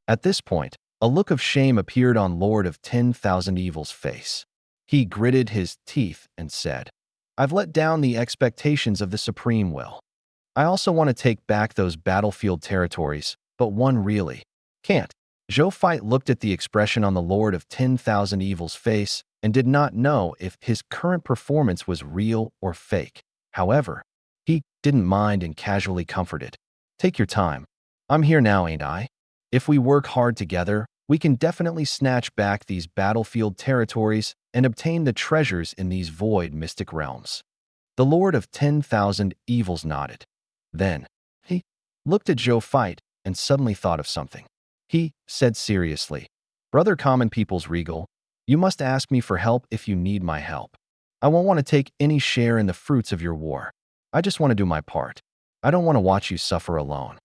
At this point, a look of shame appeared on Lord of 10,000 Evil's face. He gritted his teeth and said, I've let down the expectations of the Supreme Will. I also want to take back those battlefield territories, but one really can't. Zhou Fight looked at the expression on the Lord of 10,000 Evil's face and did not know if his current performance was real or fake. However, he didn't mind and casually comforted. Take your time. I'm here now, ain't I? If we work hard together, we can definitely snatch back these battlefield territories and obtain the treasures in these void mystic realms. The Lord of 10,000 Evils nodded. Then, he looked at Zhou Fight and suddenly thought of something. He said seriously, Brother Common People's Regal, you must ask me for help if you need my help. I won't want to take any share in the fruits of your war. I just want to do my part. I don't want to watch you suffer alone.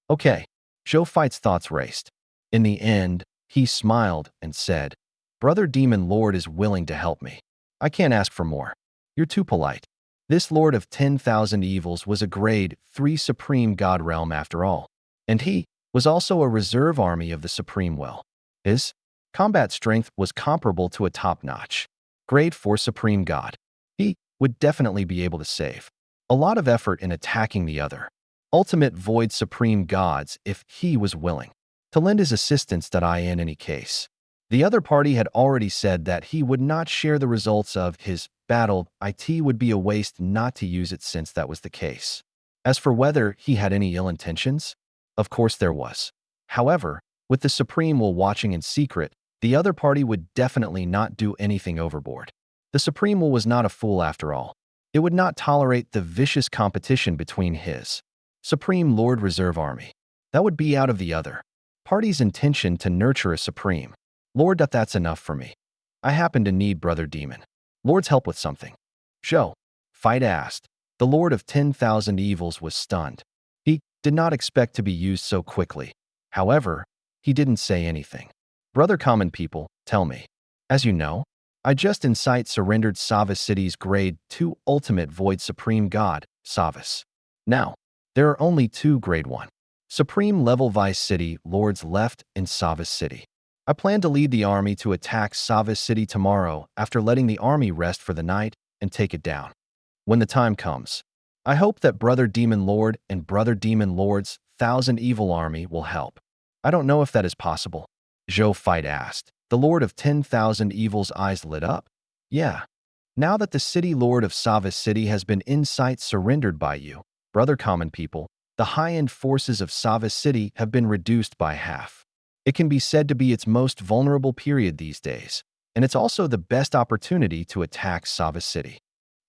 Okay, Zhou Fight's thoughts raced. In the end, he smiled and said, Brother Demon Lord is willing to help me. I can't ask for more. You're too polite. This Lord of 10,000 Evils was a grade 3 Supreme God realm after all, and he was also a reserve army of the Supreme Will. His combat strength was comparable to a top-notch grade 4 Supreme God. He would definitely be able to save a lot of effort in attacking the other ultimate void Supreme Gods if he was willing to lend his assistance in any case. The other party had already said that he would not share the results of his battle. It would be a waste not to use it since that was the case. As for whether he had any ill intentions, of course there was. However, with the Supreme Will watching in secret, the other party would definitely not do anything overboard. The Supreme Will was not a fool after all. It would not tolerate the vicious competition between his Supreme Lord Reserve Army. That would be out of the other party's intention to nurture a Supreme Lord. That's enough for me. I happen to need Brother Demon Lord's help with something. Zhou Fight asked. The Lord of 10,000 Evils was stunned. He did not expect to be used so quickly. However, he didn't say anything. Brother Common People, tell me. As you know, I just incite surrendered Savas City's grade 2 ultimate void Supreme God, Savas. Now, there are only 2 grade 1 Supreme level Vice City Lords left in Savas City. I plan to lead the army to attack Savas City tomorrow after letting the army rest for the night and take it down. When the time comes, I hope that Brother Demon Lord and Brother Demon Lord's 1,000 Evil army will help. I don't know if that is possible. Zhou Fight asked. The Lord of 10,000 Evil's eyes lit up. Yeah. Now that the City Lord of Savas City has been in sight surrendered by you, Brother Common People, the high-end forces of Savas City have been reduced by half. It can be said to be its most vulnerable period these days, and it's also the best opportunity to attack Savas City.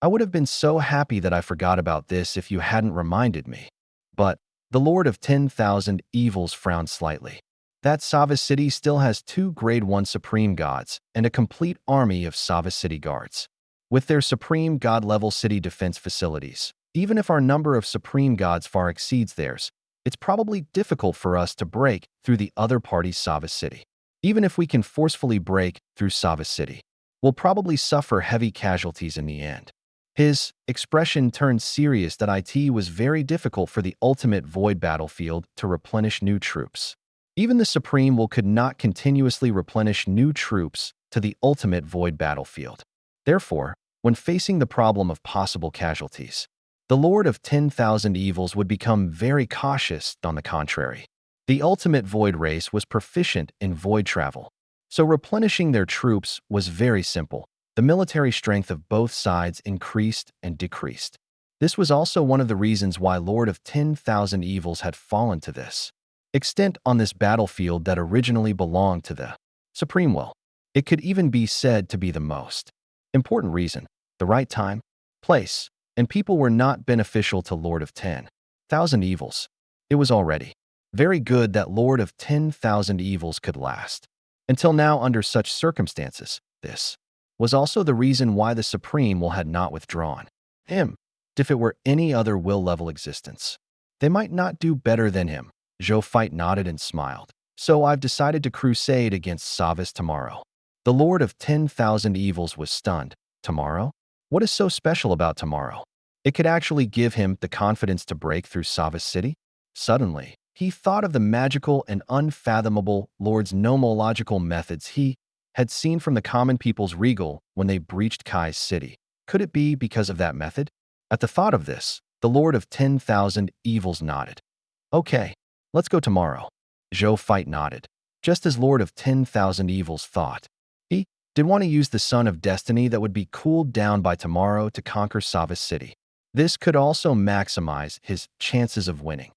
I would have been so happy that I forgot about this if you hadn't reminded me. But the Lord of 10,000 Evils frowned slightly. That Savas City still has 2 grade 1 Supreme Gods and a complete army of Savas City Guards. With their Supreme God-level city defense facilities, even if our number of Supreme Gods far exceeds theirs, it's probably difficult for us to break through the other party's Savas City. Even if we can forcefully break through Savas City, we'll probably suffer heavy casualties in the end. His expression turned serious. That it was very difficult for the ultimate void battlefield to replenish new troops. Even the Supreme Will could not continuously replenish new troops to the ultimate void battlefield. Therefore, when facing the problem of possible casualties, the Lord of 10,000 Evils would become very cautious. On the contrary, the ultimate void race was proficient in void travel, so replenishing their troops was very simple. The military strength of both sides increased and decreased. This was also one of the reasons why Lord of 10,000 Evils had fallen to this extent on this battlefield that originally belonged to the Supreme Will. It could even be said to be the most important reason. The right time, place, and people were not beneficial to Lord of 10,000 Evils. It was already very good that Lord of 10,000 Evils could last until now under such circumstances. This was also the reason why the Supreme Will had not withdrawn him. If it were any other will-level existence, they might not do better than him. Zhou Fight nodded and smiled. So I've decided to crusade against Savas tomorrow. The Lord of 10,000 Evils was stunned. Tomorrow? What is so special about tomorrow? It could actually give him the confidence to break through Savas City? Suddenly, He thought of the magical and unfathomable Lord's nomological methods he had seen from the common people's regal when they breached Kai's city. Could it be because of that method? At the thought of this, the Lord of 10,000 Evils nodded. Okay, let's go tomorrow. Zhou Fight nodded, just as Lord of 10,000 Evils thought. He did want to use the Sun of Destiny that would be cooled down by tomorrow to conquer Savas City. This could also maximize his chances of winning.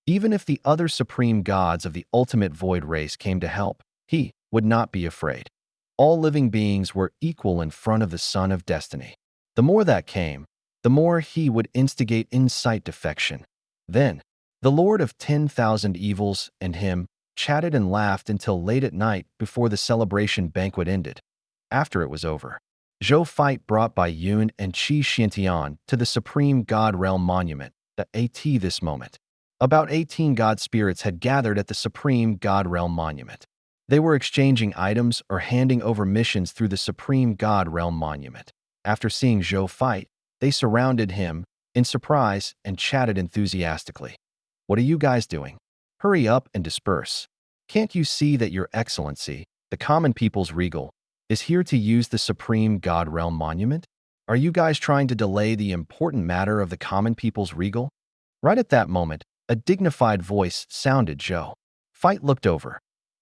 Even if the other supreme gods of the ultimate void race came to help, he would not be afraid. All living beings were equal in front of the Sun of Destiny. The more that came, the more he would instigate insight defection. Then, the Lord of 10,000 Evils and him chatted and laughed until late at night before the celebration banquet ended. After it was over, Zhou Fight brought by Yun and Qi Xiantian to the Supreme God Realm Monument, the AT this moment. About 18 god spirits had gathered at the Supreme God Realm Monument. They were exchanging items or handing over missions through the Supreme God Realm Monument. After seeing Zhou Fight, they surrounded him in surprise and chatted enthusiastically. What are you guys doing? Hurry up and disperse. Can't you see that Your Excellency, the common people's regal, is here to use the Supreme God Realm Monument? Are you guys trying to delay the important matter of the common people's regal? Right at that moment, a dignified voice sounded Zhou. Fight looked over.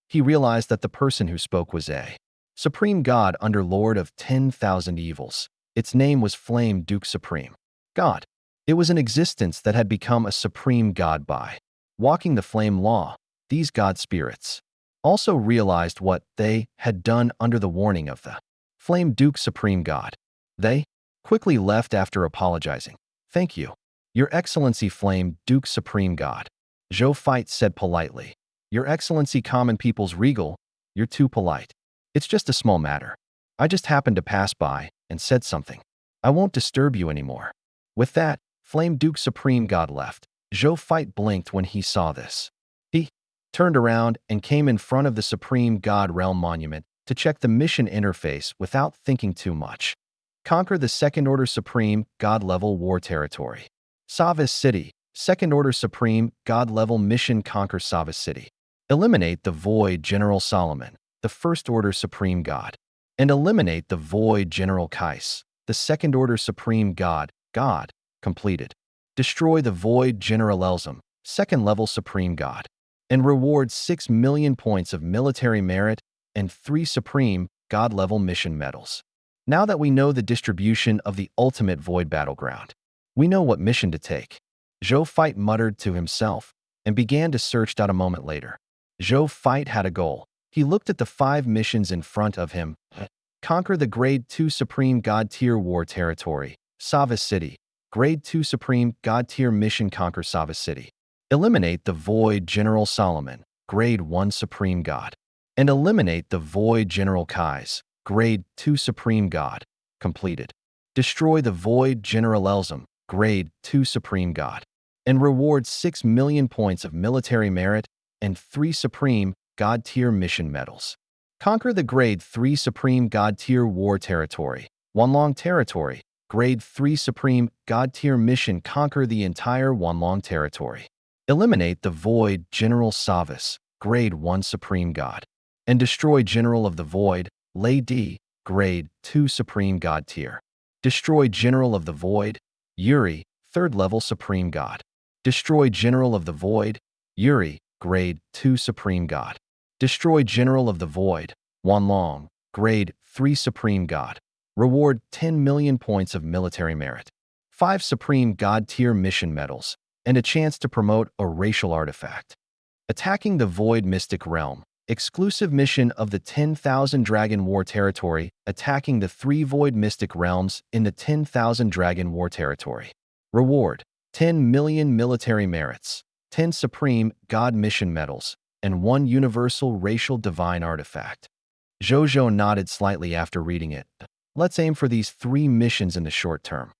He realized that the person who spoke was a supreme god under Lord of 10,000 Evils. Its name was Flame Duke Supreme. God. It was an existence that had become a supreme god by walking the flame law. These god spirits also realized what they had done under the warning of the Flame Duke Supreme God. They quickly left after apologizing. Thank you, Your Excellency Flame Duke Supreme God. Zhou Fight said politely. Your Excellency Common People's Regal, you're too polite. It's just a small matter. I just happened to pass by and said something. I won't disturb you anymore. With that, Flame Duke Supreme God left. Zhou Fight blinked when he saw this. He turned around and came in front of the Supreme God Realm Monument to check the mission interface without thinking too much. Conquer the Second Order Supreme God-level war territory. Savas City, Second Order Supreme God-level mission. Conquer Savas City. Eliminate the Void General Solomon, the First Order Supreme God. And eliminate the Void General Kais, the Second Order Supreme God. Completed. Destroy the Void General Elzum, Second-level Supreme God. And reward 6 million points of military merit and 3 Supreme God-level mission medals. Now that we know the distribution of the ultimate Void battleground, we know what mission to take. Zhou Fight muttered to himself and began to search. A moment later, Zhou Fight had a goal. He looked at the 5 missions in front of him. Conquer the Grade 2 Supreme God Tier War Territory, Savas City. Grade 2 Supreme God Tier Mission. Conquer Savas City. Eliminate the Void General Solomon, Grade 1 Supreme God. And eliminate the Void General Kais, Grade 2 Supreme God. Completed. Destroy the Void General Elzum, Grade 2 Supreme God. And reward 6 million points of military merit and 3 Supreme God Tier Mission medals. Conquer the Grade 3 Supreme God Tier War Territory, Wanlong Territory. Grade 3 Supreme God Tier Mission. Conquer the entire Wanlong Territory. Eliminate the Void General Savas, Grade 1 Supreme God. And destroy General of the Void, Lei Di, Grade 2 Supreme God Tier. Destroy General of the Void, Yuri, 3rd level Supreme God. Destroy General of the Void, Yuri, Grade 2 Supreme God. Destroy General of the Void, Wanlong, Grade 3 Supreme God. Reward 10 million points of military merit, 5 Supreme God Tier Mission medals, and a chance to promote a racial artifact. Attacking the Void Mystic Realm. Exclusive mission of the 10,000 Dragon War Territory. Attacking the 3 Void Mystic Realms in the 10,000 Dragon War Territory. Reward 10 million military merits, 10 Supreme God Mission medals, and 1 Universal Racial Divine Artifact. Zhou Zhou nodded slightly after reading it. Let's aim for these 3 missions in the short term.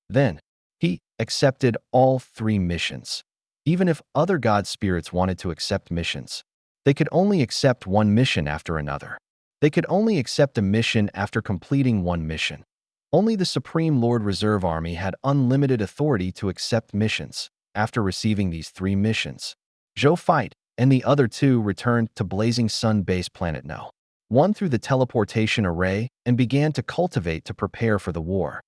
Then, he accepted all 3 missions. Even if other god spirits wanted to accept missions, they could only accept one mission after another. They could only accept a mission after completing one mission. Only the Supreme Lord Reserve Army had unlimited authority to accept missions. After receiving these 3 missions, Zhou fight, and the other two returned to Blazing Sun base planet No. 1 through the teleportation array and began to cultivate to prepare for the war.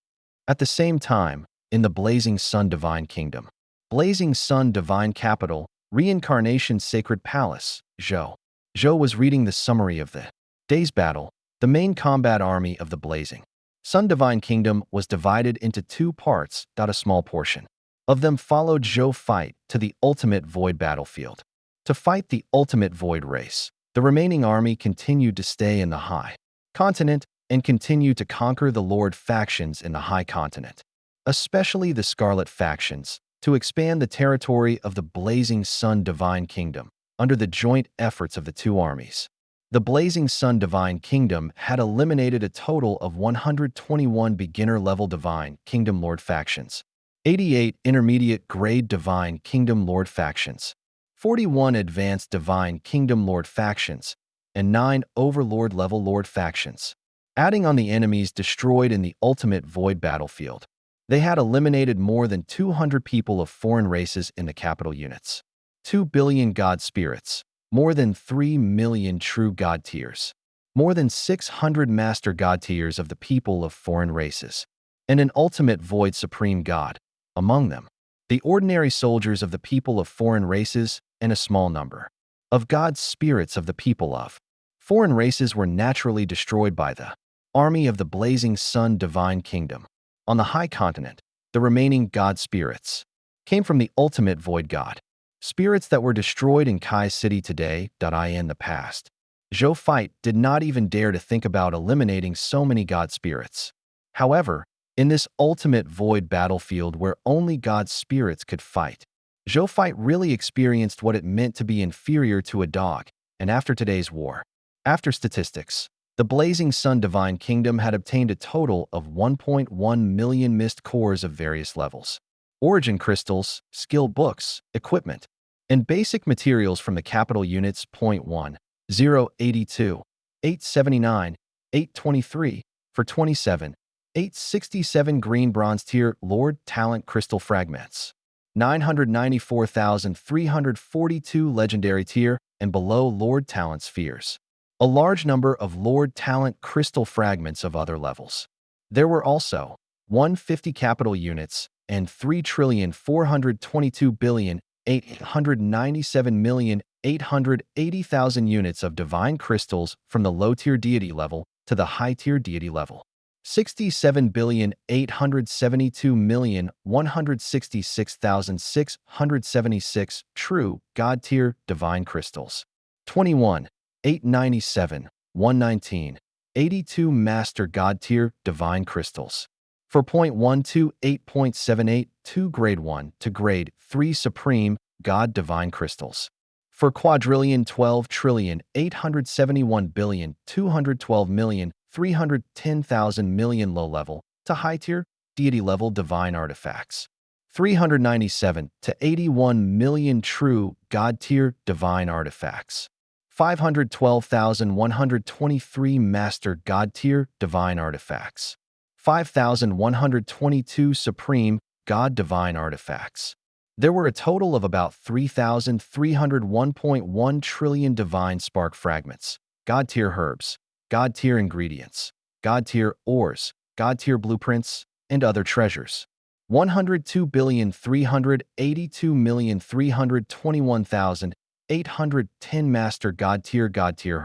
At the same time, in the Blazing Sun Divine Kingdom, Blazing Sun Divine Capital, Reincarnation Sacred Palace, Zhou. Zhou was reading the summary of the day's battle. The main combat army of the Blazing Sun Divine Kingdom was divided into two parts. A small portion of them followed Zhou fight to the ultimate void battlefield. To fight the ultimate void race, the remaining army continued to stay in the high continent and continue to conquer the Lord factions in the high continent, especially the Scarlet factions, to expand the territory of the Blazing Sun Divine Kingdom under the joint efforts of the two armies. The Blazing Sun Divine Kingdom had eliminated a total of 121 beginner-level Divine Kingdom Lord factions, 88 intermediate-grade Divine Kingdom Lord factions, 41 advanced Divine Kingdom Lord factions, and 9 Overlord-level Lord factions. Adding on the enemies destroyed in the ultimate void battlefield, they had eliminated more than 200 people of foreign races in the capital units, 2 billion god spirits, more than 3 million true god tiers, more than 600 master god tiers of the people of foreign races, and an ultimate void supreme god among them, the ordinary soldiers of the people of foreign races, and a small number of god spirits of the people of foreign races were naturally destroyed by the army of the Blazing Sun Divine Kingdom. On the high continent, the remaining god spirits came from the ultimate void god. Spirits that were destroyed in Kai's city today. In the past, Zhou fight did not even dare to think about eliminating so many god spirits. However, in this ultimate void battlefield where only god spirits could fight, Zhou fight really experienced what it meant to be inferior to a dog, and after today's war. After statistics, the Blazing Sun Divine Kingdom had obtained a total of 1.1 million mist cores of various levels, origin crystals, skill books, equipment, and basic materials from the capital units 0.1, 082, 879, 823, for 27, 867 green bronze tier Lord Talent crystal fragments, 994,342 legendary tier and below Lord Talent spheres, a large number of Lord Talent crystal fragments of other levels. There were also 150 capital units and 3,422,897,880,000 units of divine crystals from the low-tier deity level to the high-tier deity level. 67,872,166,676 true God-tier divine crystals. 21. 897, 119, 82 Master God Tier Divine Crystals. For 0.128.78, 2 Grade 1 to Grade 3 Supreme God Divine Crystals. For quadrillion 12,871,212,310,000 low-level to high-tier, deity-level divine artifacts. 397 to 81 million true God-tier divine artifacts. 512,123 Master God-tier Divine Artifacts, 5,122 Supreme God Divine Artifacts. There were a total of about 3,301.1 trillion Divine Spark Fragments, God-tier herbs, God-tier ingredients, God-tier ores, God-tier blueprints, and other treasures. 102,382,321,810 Master God-tier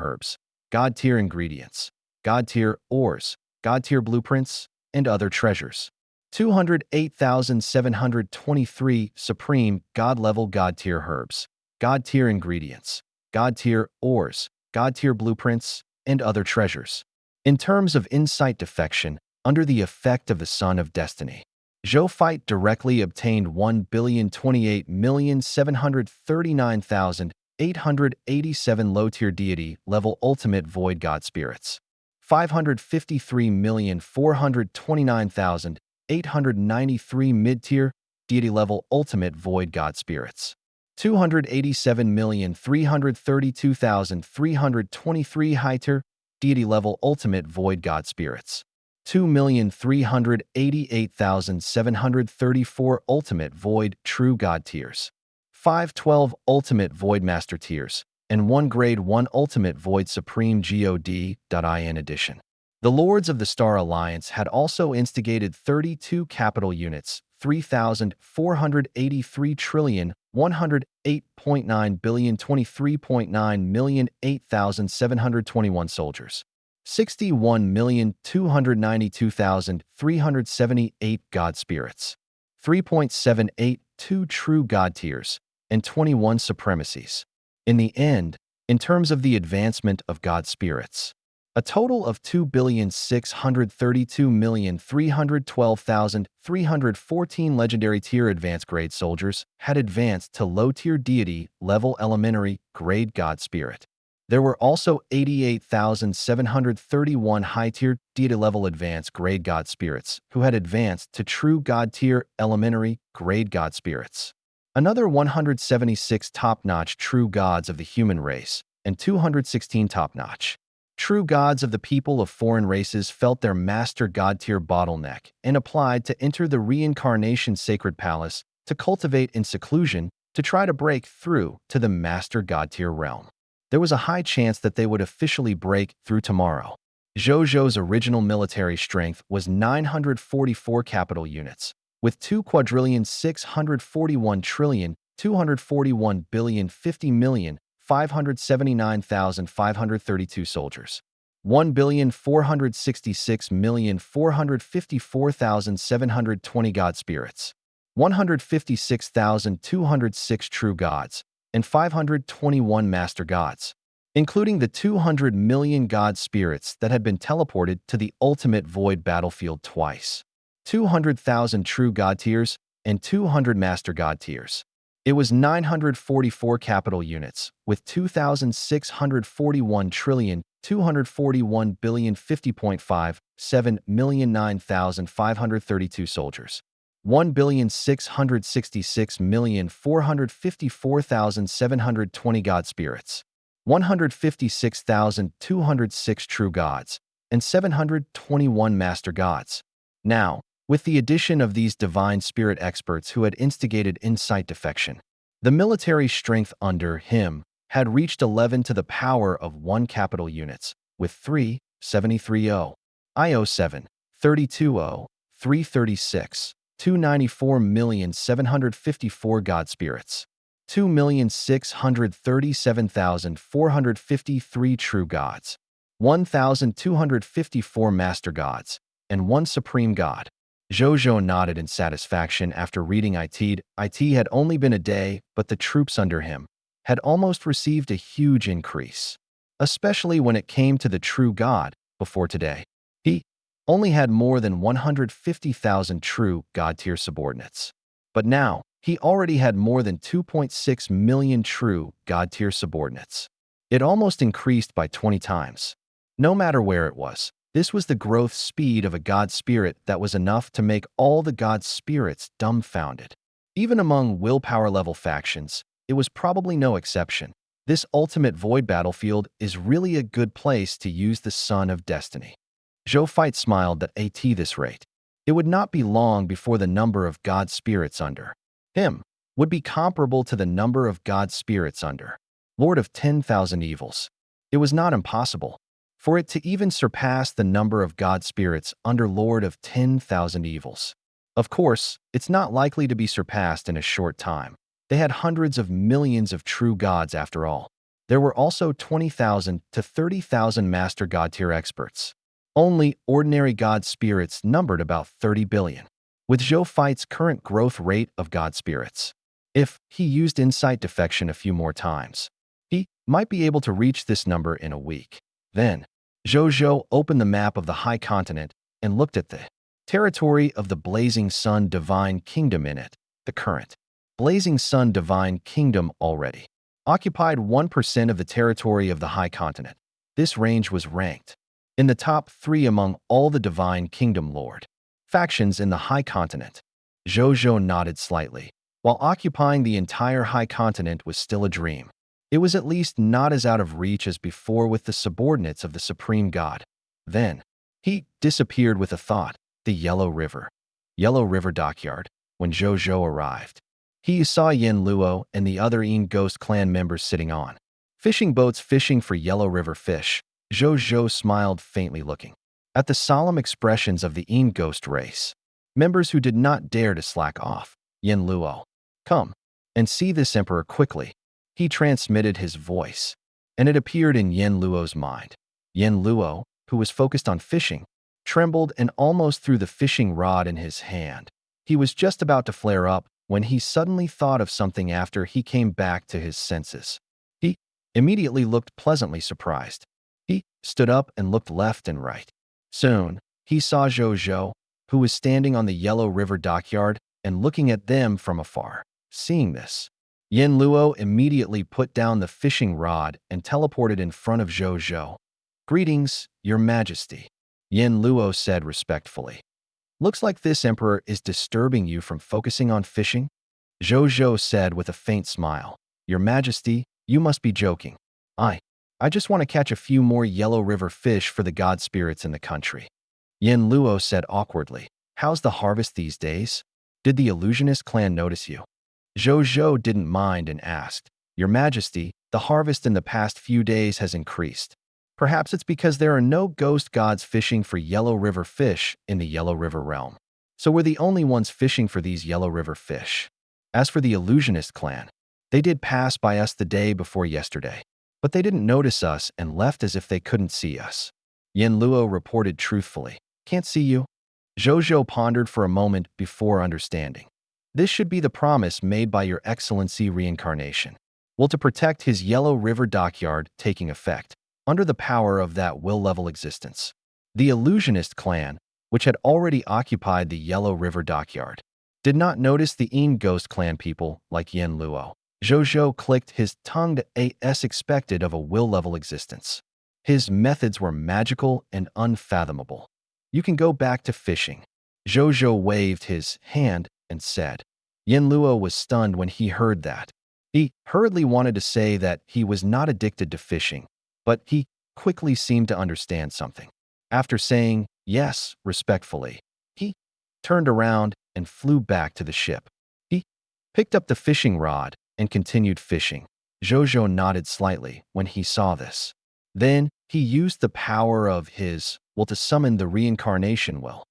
herbs, God-tier ingredients, God-tier ores, God-tier blueprints, and other treasures. 208,723 Supreme God-level God-tier herbs, God-tier ingredients, God-tier ores, God-tier blueprints, and other treasures. In terms of insight defection, under the effect of the Sun of Destiny, Zhou fight directly obtained 1,208,739,887 low-tier deity level ultimate void god spirits, 553,429,893 mid-tier deity level ultimate void god spirits, 287,332,323 high-tier deity level ultimate void god spirits, 2,388,734 ultimate void true god tiers, 512 Ultimate Void Master Tiers, and 1 Grade 1 Ultimate Void Supreme God.in edition. The Lords of the Star Alliance had also instigated 32 capital units, 3,483 trillion, 108.9 billion, 23.9 million, 8,721 soldiers, 61,292,378 God spirits, 3.782 true God tiers, and 21 supremacies. In the end, in terms of the advancement of God spirits, a total of 2,632,312,314 legendary tier advanced grade soldiers had advanced to low-tier deity level elementary grade God spirit. There were also 88,731 high-tier deity level advanced grade God spirits who had advanced to true God tier elementary grade God spirits. Another 176 top-notch true gods of the human race and 216 top-notch true gods of the people of foreign races felt their master god tier bottleneck and applied to enter the reincarnation sacred palace to cultivate in seclusion to try to break through to the master god tier realm. There was a high chance that they would officially break through tomorrow. Zhou Zhou's original military strength was 944 capital units, with 2,641,241,050,579,532 soldiers, 1,466,454,720 God spirits, 156,206 true gods, and 521 master gods, including the 200 million God spirits that had been teleported to the ultimate void battlefield twice, 200,000 true God tiers, and 200 master God tiers. It was 944 capital units, with 2,641 trillion, 241 billion 50.57 million 9,532 soldiers, 1,666,454,720 God spirits, 156,206 true gods, and 721 master gods. Now, with the addition of these divine spirit experts who had instigated insight defection, the military strength under him had reached 11 to the power of 1 capital units, with 373 IO7, 32 336, 294,754 God spirits, 2,637,453 true gods, 1,254 master gods, and 1 supreme god. Zhou Zhou nodded in satisfaction after reading it. It had only been a day, but the troops under him had almost received a huge increase, especially when it came to the true god. Before today, he only had more than 150,000 true god-tier subordinates. But now, he already had more than 2.6 million true god-tier subordinates. It almost increased by 20 times. No matter where it was, this was the growth speed of a god spirit that was enough to make all the god spirits dumbfounded. Even among willpower-level factions, it was probably no exception. This ultimate void battlefield is really a good place to use the Sun of Destiny. Zhou Fight smiled at this rate. It would not be long before the number of god spirits under him would be comparable to the number of god spirits under Lord of 10,000 Evils. It was not impossible for it to even surpass the number of god spirits under Lord of 10,000 Evils. Of course, it's not likely to be surpassed in a short time. They had hundreds of millions of true gods after all. There were also 20,000 to 30,000 master god tier experts. Only ordinary god spirits numbered about 30 billion. With Zhou Fight's current growth rate of god spirits, if he used insight defection a few more times, he might be able to reach this number in a week. Then, Zhou Zhou opened the map of the High Continent and looked at the territory of the Blazing Sun Divine Kingdom in it. The current Blazing Sun Divine Kingdom already occupied 1% of the territory of the High Continent. This range was ranked in the top 3 among all the Divine Kingdom Lord factions in the High Continent. Zhou Zhou nodded slightly. While occupying the entire High Continent was still a dream, it was at least not as out of reach as before with the subordinates of the Supreme God. Then, he disappeared with a thought. The Yellow River dockyard. When Zhou Zhou arrived, He saw Yin Luo and the other Yin Ghost clan members sitting on fishing boats fishing for Yellow River fish. Zhou Zhou smiled faintly, looking at the solemn expressions of the Yin Ghost race, members who did not dare to slack off. Yin Luo, come and see this emperor quickly. He transmitted his voice, and it appeared in Yin Luo's mind. Yin Luo, who was focused on fishing, trembled and almost threw the fishing rod in his hand. He was just about to flare up when he suddenly thought of something after he came back to his senses. He immediately looked pleasantly surprised. He stood up and looked left and right. Soon, he saw Zhou Zhou, who was standing on the Yellow River dockyard and looking at them from afar. Seeing this, Yin Luo immediately put down the fishing rod and teleported in front of Zhou Zhou. "Greetings, Your Majesty," Yin Luo said respectfully. "Looks like this emperor is disturbing you from focusing on fishing," Zhou Zhou said with a faint smile. "Your Majesty, you must be joking. I just want to catch a few more Yellow River fish for the god spirits in the country," Yin Luo said awkwardly. "How's the harvest these days? Did the illusionist clan notice you?" Zhou Zhou didn't mind and asked, "Your Majesty, the harvest in the past few days has increased. Perhaps it's because there are no ghost gods fishing for Yellow River fish in the Yellow River realm. So we're the only ones fishing for these Yellow River fish. As for the illusionist clan, they did pass by us the day before yesterday, but they didn't notice us and left as if they couldn't see us," Yin Luo reported truthfully. "Can't see you?" Zhou Zhou pondered for a moment before understanding. "This should be the promise made by Your Excellency reincarnation. Well, to protect his Yellow River dockyard taking effect, under the power of that will-level existence." The illusionist clan, which had already occupied the Yellow River dockyard, did not notice the Yin Ghost clan people like Yin Luo. Zhou Zhou clicked his tongue to as expected of a will-level existence. His methods were magical and unfathomable. "You can go back to fishing." Zhou Zhou waved his hand and said. Yin Luo was stunned when he heard that. He hurriedly wanted to say that he was not addicted to fishing, but he quickly seemed to understand something. After saying yes respectfully, he turned around and flew back to the ship. He picked up the fishing rod and continued fishing. Zhou Zhou nodded slightly when he saw this. Then he used the power of his will to summon the reincarnation will.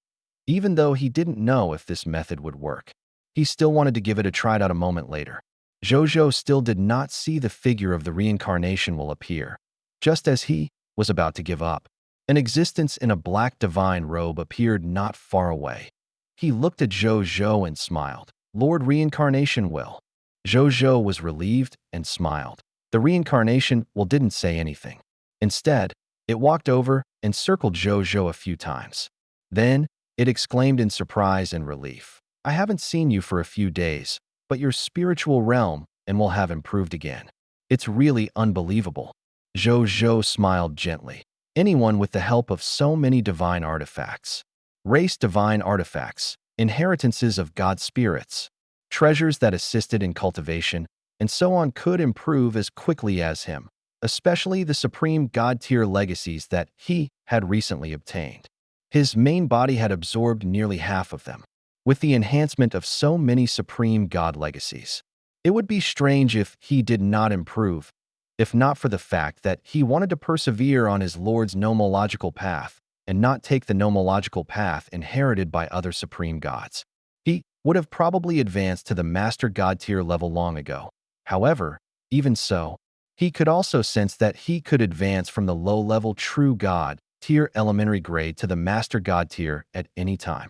Even though he didn't know if this method would work, he still wanted to give it a try. A moment later, Zhou Zhou still did not see the figure of the reincarnation will appear. Just as he was about to give up, an existence in a black divine robe appeared not far away. He looked at Zhou Zhou and smiled. "Lord Reincarnation Will." Zhou Zhou was relieved and smiled. The reincarnation will didn't say anything. Instead, it walked over and circled Zhou Zhou a few times. Then, it exclaimed in surprise and relief, "I haven't seen you for a few days, but your spiritual realm and will have improved again. It's really unbelievable." Zhou Zhou smiled gently. Anyone with the help of so many divine artifacts. Race divine artifacts, inheritances of god spirits, treasures that assisted in cultivation, and so on could improve as quickly as him, especially the supreme god-tier legacies that he had recently obtained. His main body had absorbed nearly half of them. With the enhancement of so many supreme god legacies, it would be strange if he did not improve, if not for the fact that he wanted to persevere on his lord's nomological path and not take the nomological path inherited by other supreme gods. He would have probably advanced to the master god tier level long ago. However, even so, he could also sense that he could advance from the low-level true god tier elementary grade to the master god tier at any time.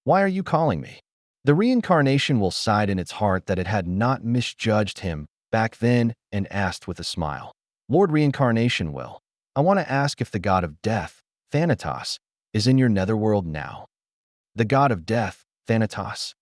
"Why are you calling me?" The reincarnation will sighed in its heart that it had not misjudged him back then and asked with a smile. "Lord Reincarnation will, I want to ask if the god of death, Thanatos, is in your netherworld now." "The god of death, Thanatos?"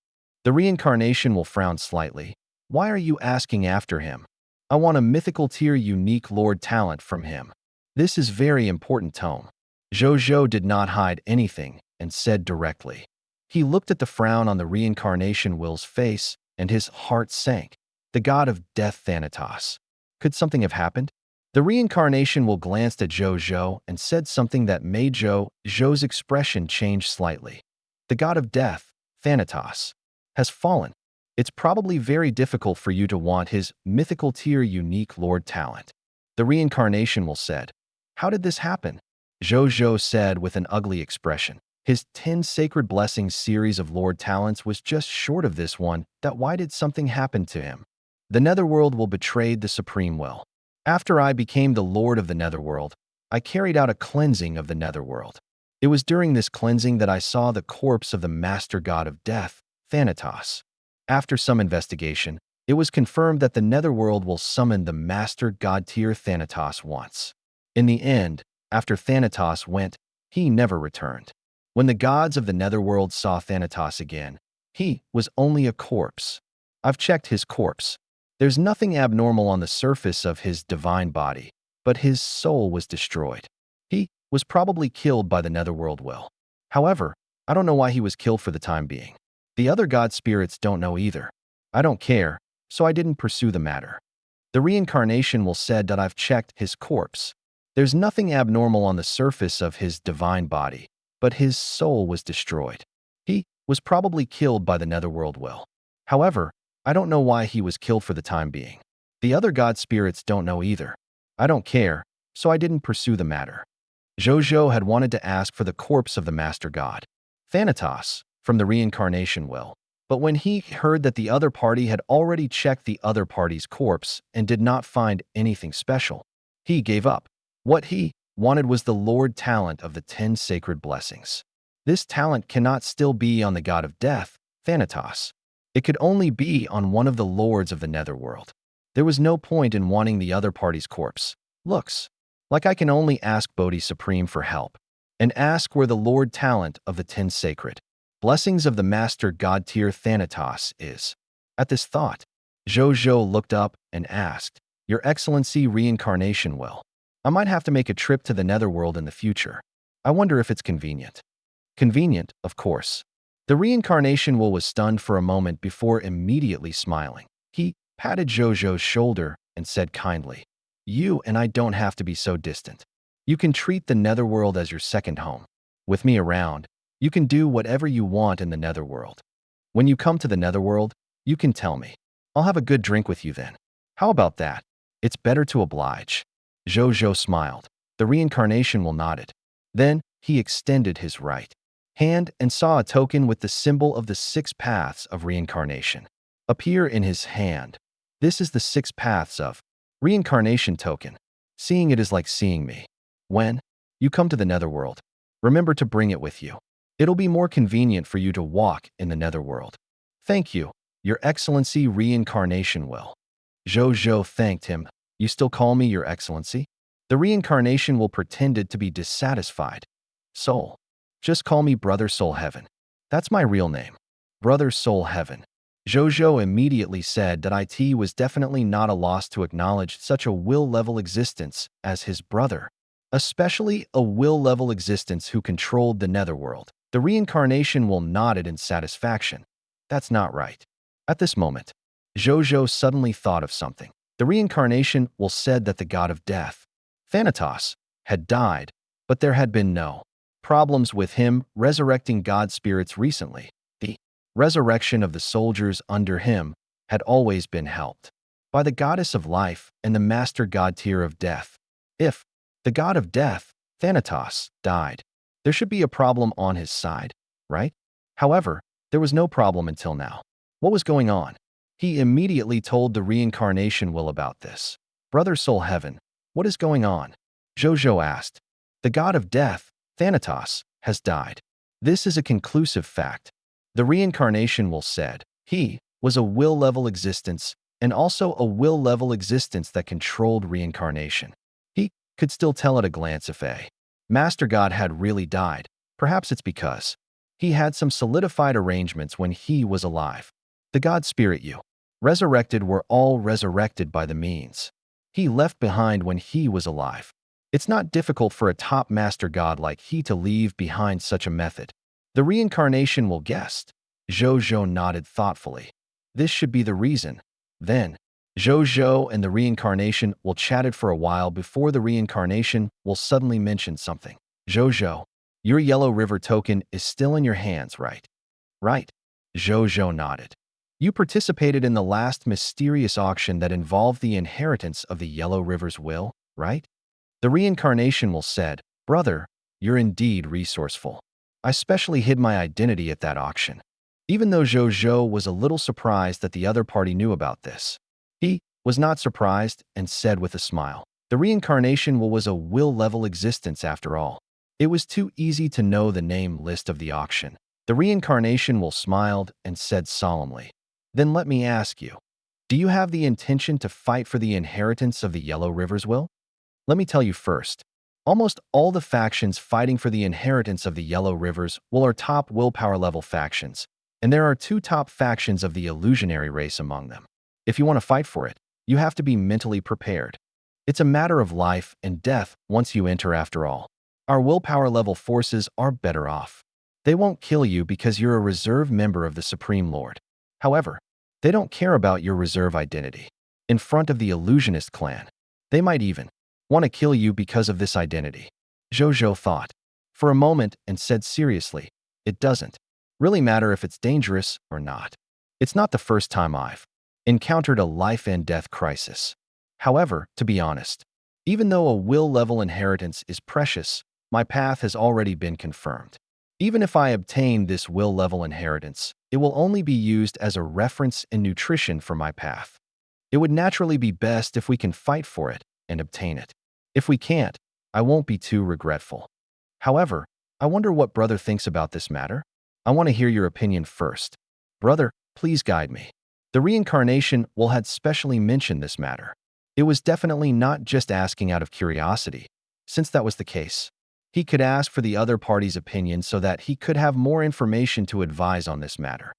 The reincarnation will frown slightly. "Why are you asking after him? I want a mythical tier unique lord talent from him. This is very important tome." Zhou Zhou did not hide anything and said directly. He looked at the frown on the reincarnation will's face and his heart sank. The god of death Thanatos. Could something have happened? The reincarnation will glanced at Zhou Zhou and said something that made Zhou Zhou's expression change slightly. "The god of death, Thanatos, has fallen. It's probably very difficult for you to want his mythical tier unique Lord talent. The reincarnation will said, "How did this happen?" Zhou Zhou said with an ugly expression. His 10 sacred blessings series of Lord talents was just short of this one. That why did something happen to him? The netherworld will betray the supreme will. After I became the Lord of the netherworld, I carried out a cleansing of the netherworld. It was during this cleansing that I saw the corpse of the master god of death, Thanatos. After some investigation, it was confirmed that the netherworld will summon the master god tier Thanatos once. In the end, after Thanatos went, he never returned. When the gods of the netherworld saw Thanatos again, he was only a corpse. I've checked his corpse. There's nothing abnormal on the surface of his divine body, but his soul was destroyed. He was probably killed by the netherworld will. However, I don't know why he was killed for the time being. The other god spirits don't know either. I don't care, so I didn't pursue the matter. The reincarnation will said that I've checked his corpse. There's nothing abnormal on the surface of his divine body, but his soul was destroyed. He was probably killed by the netherworld will. However, I don't know why he was killed for the time being. The other god spirits don't know either. I don't care, so I didn't pursue the matter. Zhou Zhou had wanted to ask for the corpse of the master god, Thanatos, from the reincarnation will. But when he heard that the other party had already checked the other party's corpse and did not find anything special, he gave up. What he wanted was the Lord talent of the 10 sacred blessings. This talent cannot still be on the god of death, Thanatos. It could only be on one of the lords of the netherworld. There was no point in wanting the other party's corpse. Looks like I can only ask Bodhi Supreme for help, and ask where the Lord talent of the 10 sacred blessings of the master god tier Thanatos is. At this thought, Zhou Zhou looked up and asked, "Your Excellency reincarnation will. I might have to make a trip to the netherworld in the future. I wonder if it's convenient." Convenient, of course. The reincarnation will was stunned for a moment before immediately smiling. He patted Zhou Zhou's shoulder and said kindly, "You and I don't have to be so distant. You can treat the netherworld as your second home. With me around, you can do whatever you want in the netherworld. When you come to the netherworld, you can tell me. I'll have a good drink with you then. How about that? It's better to oblige." Zhou Zhou smiled. The reincarnation will nodded. Then he extended his right hand and saw a token with the symbol of the 6 paths of reincarnation appear in his hand. This is the 6 paths of reincarnation token. Seeing it is like seeing me. When you come to the netherworld, remember to bring it with you. It'll be more convenient for you to walk in the netherworld. Thank you, Your Excellency reincarnation will. Zhou Zhou thanked him. You still call me Your Excellency? The reincarnation will pretended to be dissatisfied. Soul. Just call me Brother Soul Heaven. That's my real name. Brother Soul Heaven. Zhou Zhou immediately said that it was definitely not a loss to acknowledge such a will-level existence as his brother, especially a will-level existence who controlled the netherworld. The reincarnation will nodded in satisfaction. That's not right. At this moment, Zhou Zhou suddenly thought of something. The reincarnation will said that the god of death, Thanatos, had died, but there had been no problems with him resurrecting god spirits recently. The resurrection of the soldiers under him had always been helped by the goddess of life and the master god tier of death. If the god of death, Thanatos, died, there should be a problem on his side, right? However, there was no problem until now. What was going on? He immediately told the reincarnation will about this. Brother Soul Heaven, what is going on? Zhou Zhou asked. The god of death, Thanatos, has died. This is a conclusive fact. The reincarnation will said, he was a will-level existence and also a will-level existence that controlled reincarnation. He could still tell at a glance if a master god had really died. Perhaps it's because he had some solidified arrangements when he was alive. The god spirit you resurrected were all resurrected by the means he left behind when he was alive. It's not difficult for a top master god like he to leave behind such a method. The reincarnation will guessed. Zhou Zhou nodded thoughtfully. This should be the reason. Then, Zhou Zhou and the reincarnation will chatted for a while before the reincarnation will suddenly mention something. Zhou Zhou, your Yellow River token is still in your hands, right? Right. Zhou Zhou nodded. You participated in the last mysterious auction that involved the inheritance of the Yellow River's will, right? The reincarnation will said, Brother, you're indeed resourceful. I specially hid my identity at that auction. Even though Zhou Zhou was a little surprised that the other party knew about this, he was not surprised and said with a smile, the reincarnation was a will-level existence after all. It was too easy to know the name list of the auction. The reincarnation smiled and said solemnly, Then let me ask you, do you have the intention to fight for the inheritance of the Yellow River's will? Let me tell you first, almost all the factions fighting for the inheritance of the Yellow River's will are top willpower level factions, and there are two top factions of the illusionary race among them. If you want to fight for it, you have to be mentally prepared. It's a matter of life and death once you enter after all. Our willpower level forces are better off. They won't kill you because you're a reserve member of the Supreme Lord. However, they don't care about your reserve identity. In front of the illusionist clan, they might even want to kill you because of this identity. Zhou Zhou thought for a moment and said seriously, It doesn't really matter if it's dangerous or not. It's not the first time I've encountered a life and death crisis. However, to be honest, even though a will-level inheritance is precious, my path has already been confirmed. Even if I obtain this will-level inheritance, it will only be used as a reference and nutrition for my path. It would naturally be best if we can fight for it and obtain it. If we can't, I won't be too regretful. However, I wonder what brother thinks about this matter. I want to hear your opinion first. Brother, please guide me. The reincarnation had specially mentioned this matter. It was definitely not just asking out of curiosity. Since that was the case, he could ask for the other party's opinion so that he could have more information to advise on this matter.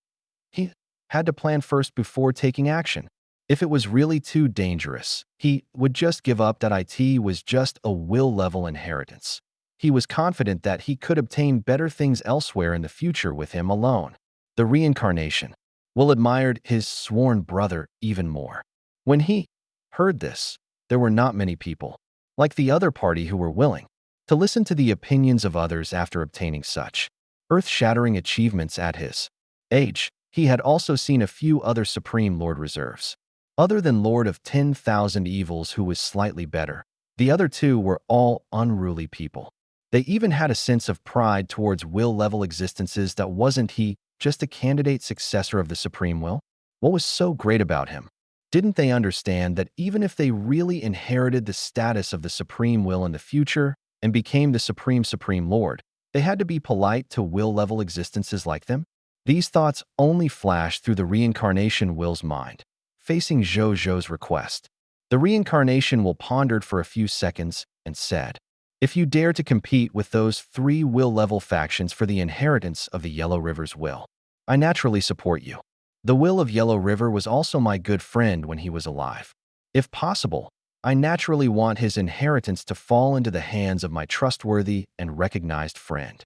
He had to plan first before taking action. If it was really too dangerous, he would just give up that it was just a will-level inheritance. He was confident that he could obtain better things elsewhere in the future with him alone. The reincarnation admired his sworn brother even more. When he heard this, there were not many people, like the other party, who were willing to listen to the opinions of others after obtaining such earth-shattering achievements at his age. He had also seen a few other Supreme Lord reserves. Other than Lord of 10,000 Evils, who was slightly better, the other two were all unruly people. They even had a sense of pride towards will-level existences that wasn't he just a candidate successor of the Supreme Will? What was so great about him? Didn't they understand that even if they really inherited the status of the Supreme Will in the future and became the Supreme Lord, they had to be polite to will-level existences like them? These thoughts only flashed through the reincarnation will's mind, facing Zhou Zhou's request. The reincarnation pondered for a few seconds and said, If you dare to compete with those three will-level factions for the inheritance of the Yellow River's will, I naturally support you. The will of Yellow River was also my good friend when he was alive. If possible, I naturally want his inheritance to fall into the hands of my trustworthy and recognized friend.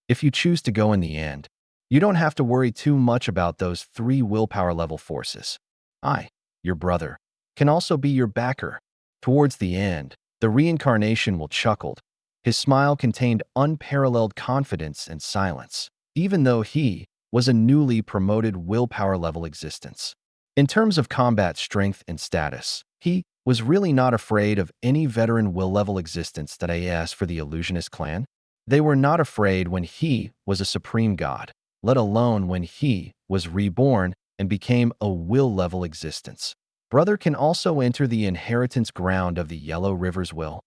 If you choose to go in the end, you don't have to worry too much about those three willpower level forces. I, your brother, can also be your backer. Towards the end, the reincarnation chuckled. His smile contained unparalleled confidence and silence, even though he was a newly promoted willpower level existence. In terms of combat strength and status, he was really not afraid of any veteran will-level existence that asked for the illusionist clan. They were not afraid when he was a supreme god, let alone when he was reborn and became a will-level existence. Brother can also enter the inheritance ground of the Yellow River's will.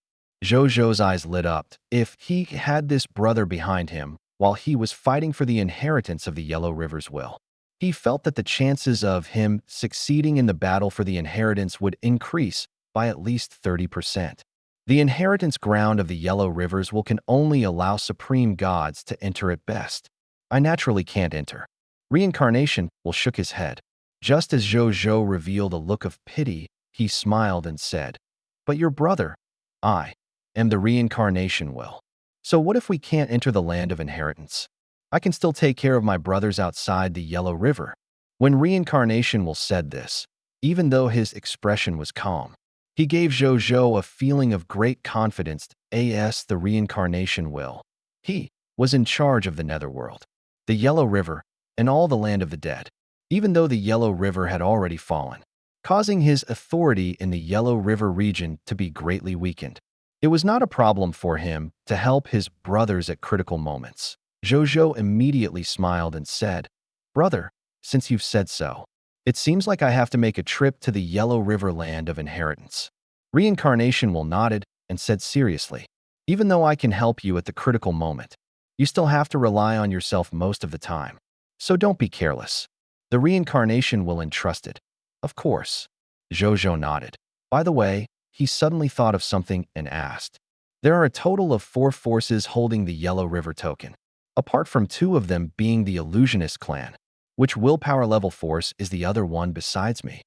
Zhou Zhou's eyes lit up. If he had this brother behind him while he was fighting for the inheritance of the Yellow River's will, he felt that the chances of him succeeding in the battle for the inheritance would increase by at least 30%. The inheritance ground of the Yellow River's will can only allow supreme gods to enter at best. I naturally can't enter. Reincarnation shook his head. Just as Zhou Zhou revealed a look of pity, he smiled and said, But your brother, I am the reincarnation will. So what if we can't enter the land of inheritance? I can still take care of my brothers outside the Yellow River. When reincarnation said this, even though his expression was calm, he gave Zhou Zhou a feeling of great confidence. As the reincarnation will, he was in charge of the netherworld, the Yellow River, and all the land of the dead. even though the Yellow River had already fallen, causing his authority in the Yellow River region to be greatly weakened. It was not a problem for him to help his brothers at critical moments. Zhou Zhou immediately smiled and said, "Brother, since you've said so, it seems like I have to make a trip to the Yellow River land of inheritance." Reincarnation will nodded and said seriously, "Even though I can help you at the critical moment, you still have to rely on yourself most of the time. So don't be careless. The reincarnation will entrust it." "Of course." Zhou Zhou nodded. By the way, he suddenly thought of something and asked, "There are a total of 4 forces holding the Yellow River token, apart from 2 of them being the Illusionist clan. Which willpower level force is the other one besides me?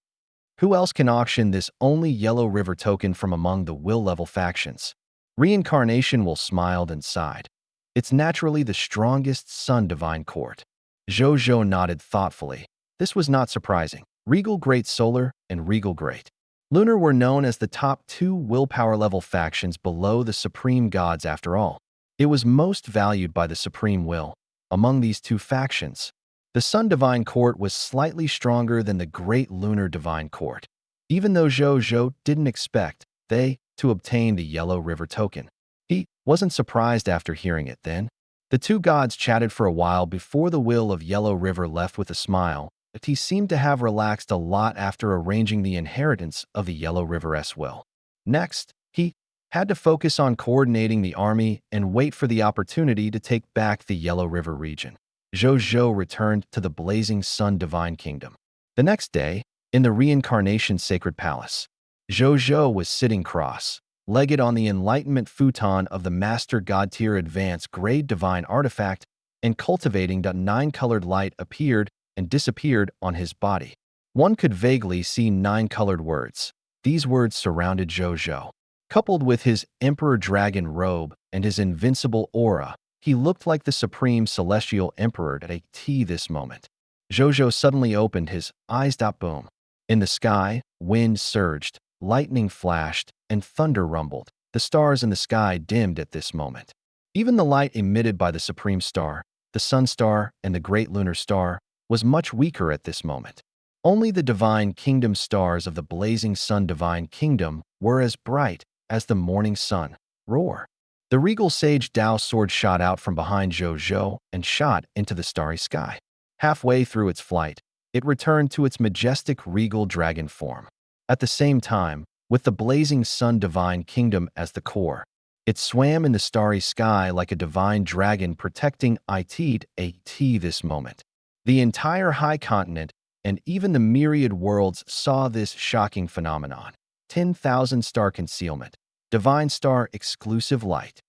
Who else can auction this only Yellow River token from among the will level factions?" Reincarnation will smiled and sighed. "It's naturally the strongest Sun Divine Court." Zhou Zhou nodded thoughtfully. This was not surprising. Regal Great Solar and Regal Great Lunar were known as the top 2 willpower level factions below the Supreme Gods after all. It was most valued by the Supreme Will. Among these 2 factions, the Sun Divine Court was slightly stronger than the Great Lunar Divine Court, even though Zhou Zhou didn't expect they to obtain the Yellow River token. He wasn't surprised after hearing it then. The 2 gods chatted for a while before the will of Yellow River left with a smile, but he seemed to have relaxed a lot after arranging the inheritance of the Yellow River's will. Next, he had to focus on coordinating the army and wait for the opportunity to take back the Yellow River region. Zhou Zhou returned to the Blazing Sun Divine Kingdom. The next day, in the Reincarnation Sacred Palace, Zhou Zhou was sitting cross-legged on the Enlightenment futon of the Master God Tier Advanced Grade Divine Artifact, and cultivating that 9-colored light appeared and disappeared on his body. One could vaguely see 9 colored words. These words surrounded Zhou Zhou. Coupled with his Emperor Dragon robe and his invincible aura, he looked like the Supreme Celestial Emperor at this moment. Zhou Zhou suddenly opened his eyes. Boom. In the sky, wind surged, lightning flashed, and thunder rumbled. The stars in the sky dimmed at this moment. Even the light emitted by the Supreme Star, the Sun Star, and the Great Lunar Star was much weaker at this moment. Only the Divine Kingdom stars of the Blazing Sun Divine Kingdom were as bright as the morning sun. Roar. The regal sage Dao sword shot out from behind Zhou Zhou and shot into the starry sky. Halfway through its flight, it returned to its majestic regal dragon form. At the same time, with the Blazing Sun Divine Kingdom as the core, it swam in the starry sky like a divine dragon protecting this moment. The entire high continent and even the myriad worlds saw this shocking phenomenon. 10,000 star concealment. Divine Star exclusive light.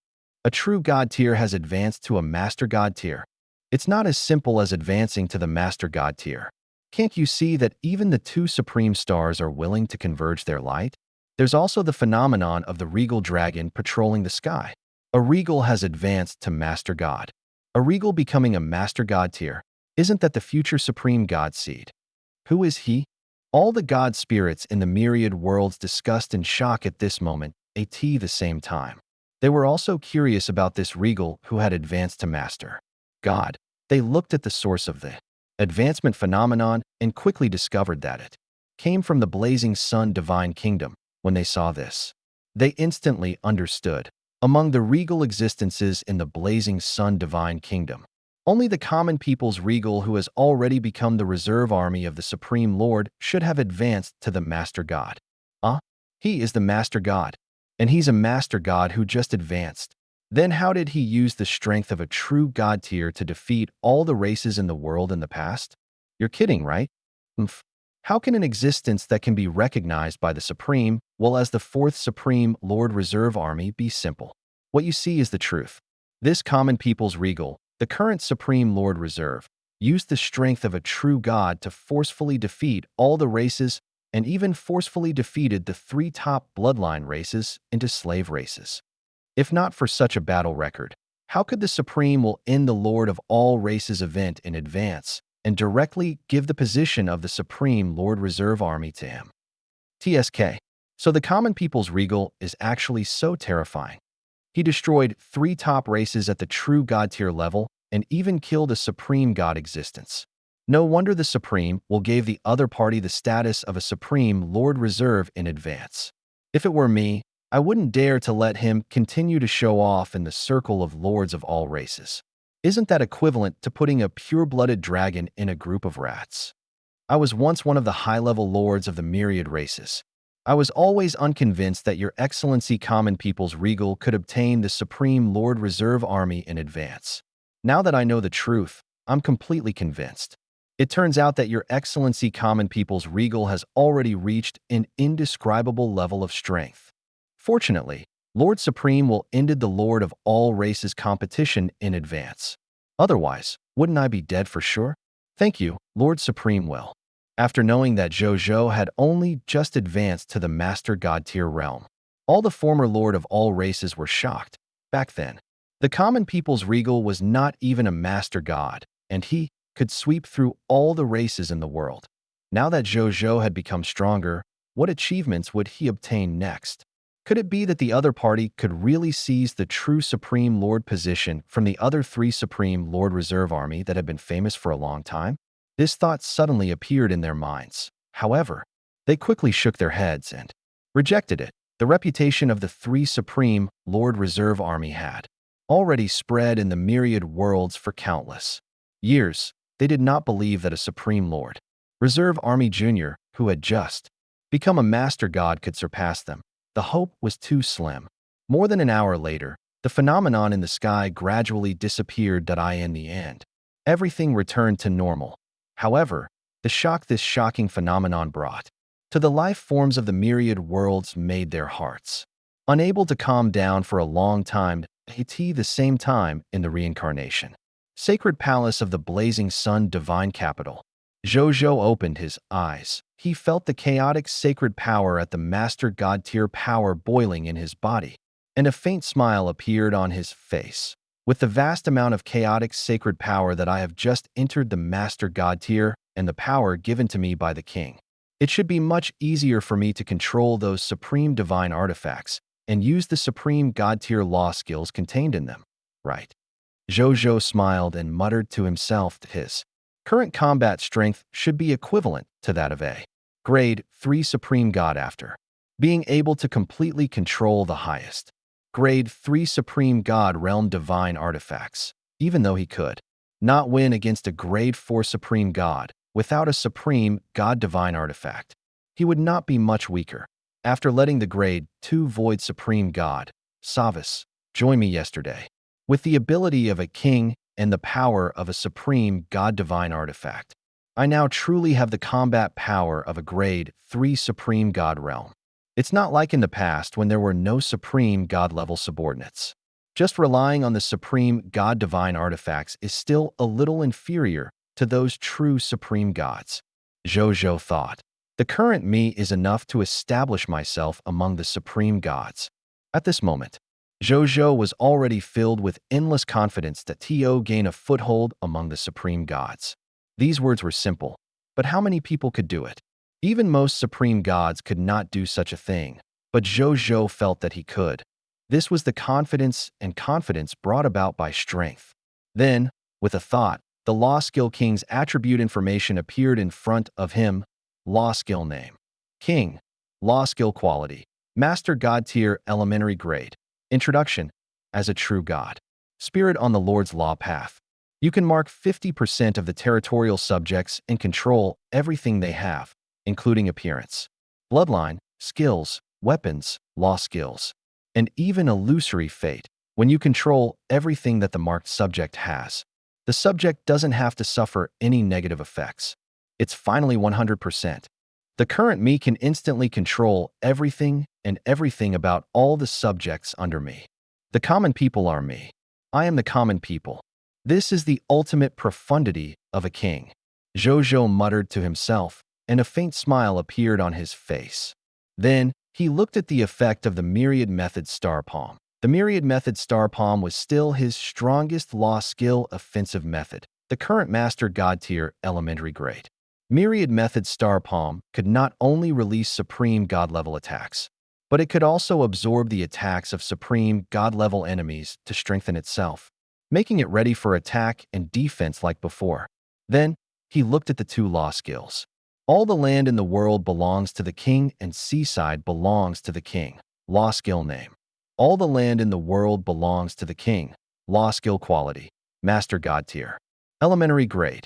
A true God tier has advanced to a Master God tier. It's not as simple as advancing to the Master God tier. Can't you see that even the 2 supreme stars are willing to converge their light? There's also the phenomenon of the regal dragon patrolling the sky. A regal has advanced to Master God. A regal becoming a Master God tier. Isn't that the future supreme God seed? Who is he? All the God spirits in the myriad worlds discussed in shock at this moment, the same time. They were also curious about this regal who had advanced to Master God. They looked at the source of the advancement phenomenon and quickly discovered that it came from the Blazing Sun Divine Kingdom. When they saw this, they instantly understood. Among the regal existences in the Blazing Sun Divine Kingdom, only the common people's regal who has already become the reserve army of the Supreme Lord should have advanced to the Master God. He is the Master God, and he's a Master God who just advanced. Then how did he use the strength of a true God tier to defeat all the races in the world in the past? You're kidding, right? How can an existence that can be recognized by the Supreme, well as the 4th Supreme Lord Reserve Army, be simple? What you see is the truth. This common people's regal, the current Supreme Lord Reserve, used the strength of a true God to forcefully defeat all the races and even forcefully defeated the 3 top bloodline races into slave races. If not for such a battle record, how could the Supreme will end the Lord of all races event in advance and directly give the position of the Supreme Lord Reserve Army to him? So the common people's regal is actually so terrifying. He destroyed 3 top races at the true God tier level and even killed a Supreme God existence. No wonder the Supreme will gave the other party the status of a Supreme Lord Reserve in advance. If it were me, I wouldn't dare to let him continue to show off in the circle of lords of all races. Isn't that equivalent to putting a pure-blooded dragon in a group of rats? I was once one of the high-level lords of the myriad races. I was always unconvinced that Your Excellency Common People's Regal could obtain the Supreme Lord Reserve Army in advance. Now that I know the truth, I'm completely convinced. It turns out that Your Excellency Common People's Regal has already reached an indescribable level of strength. Fortunately, Lord Supreme will ended the Lord of all races competition in advance. Otherwise, wouldn't I be dead for sure? Thank you, Lord Supreme will. After knowing that Zhou Zhou had only just advanced to the Master God tier realm, all the former Lord of all races were shocked. Back then, the common people's regal was not even a Master God, and he could sweep through all the races in the world. Now that Zhou Zhou had become stronger, what achievements would he obtain next? Could it be that the other party could really seize the true Supreme Lord position from the other three Supreme Lord Reserve Army that had been famous for a long time? This thought suddenly appeared in their minds. However, they quickly shook their heads and rejected it. The reputation of the three Supreme Lord Reserve Army had already spread in the myriad worlds for countless years. They did not believe that a Supreme Lord Reserve Army Jr., who had just become a Master God, could surpass them. The hope was too slim. More than an hour later, the phenomenon in the sky gradually disappeared. In the end, everything returned to normal. However, the shock this shocking phenomenon brought to the life forms of the myriad worlds made their hearts unable to calm down for a long time. At the same time, in the reincarnation sacred palace of the blazing sun divine capital, Zhou Zhou opened his eyes. He felt the chaotic sacred power at the Master God tier power boiling in his body, and a faint smile appeared on his face. With the vast amount of chaotic sacred power that I have just entered the Master God tier and the power given to me by the King, it should be much easier for me to control those supreme divine artifacts and use the supreme God tier law skills contained in them, right? Zhou Zhou smiled and muttered to himself that his current combat strength should be equivalent to that of a Grade 3 Supreme God after being able to completely control the highest Grade 3 Supreme God realm divine artifacts, even though he could not win against a Grade 4 Supreme God without a Supreme God divine artifact. He would not be much weaker. After letting the Grade 2 Void Supreme God, Savas, join me yesterday, with the ability of a king and the power of a Supreme God divine artifact, I now truly have the combat power of a Grade 3 Supreme God realm. It's not like in the past when there were no Supreme God-level subordinates. Just relying on the Supreme God divine artifacts is still a little inferior to those true Supreme Gods. Zhou Zhou thought, the current me is enough to establish myself among the Supreme Gods. At this moment, Zhou Zhou was already filled with endless confidence that To gain a foothold among the Supreme Gods. These words were simple, but how many people could do it? Even most supreme gods could not do such a thing, but Zhou Zhou felt that he could. This was the confidence brought about by strength. Then, with a thought, the Law Skill King's attribute information appeared in front of him. Law Skill Name: King. Law Skill Quality: Master God Tier Elementary Grade. Introduction: As a true God. Spirit on the Lord's Law Path. You can mark 50% of the territorial subjects and control everything they have, including appearance, bloodline, skills, weapons, law skills, and even illusory fate. When you control everything that the marked subject has, the subject doesn't have to suffer any negative effects. It's finally 100%. The current me can instantly control everything and everything about all the subjects under me. The common people are me. I am the common people. This is the ultimate profundity of a king. Zhou Zhou muttered to himself, and a faint smile appeared on his face. Then, he looked at the effect of the Myriad Method Star Palm. The Myriad Method Star Palm was still his strongest law skill offensive method, the current Master God Tier Elementary Grade. Myriad Method Star Palm could not only release Supreme God-level attacks, but it could also absorb the attacks of Supreme God-level enemies to strengthen itself, making it ready for attack and defense like before. Then, He looked at the two law skills. All the land in the world belongs to the king and seaside belongs to the king. Law skill name. All the land in the world belongs to the king. Law skill quality. Master God tier. Elementary grade.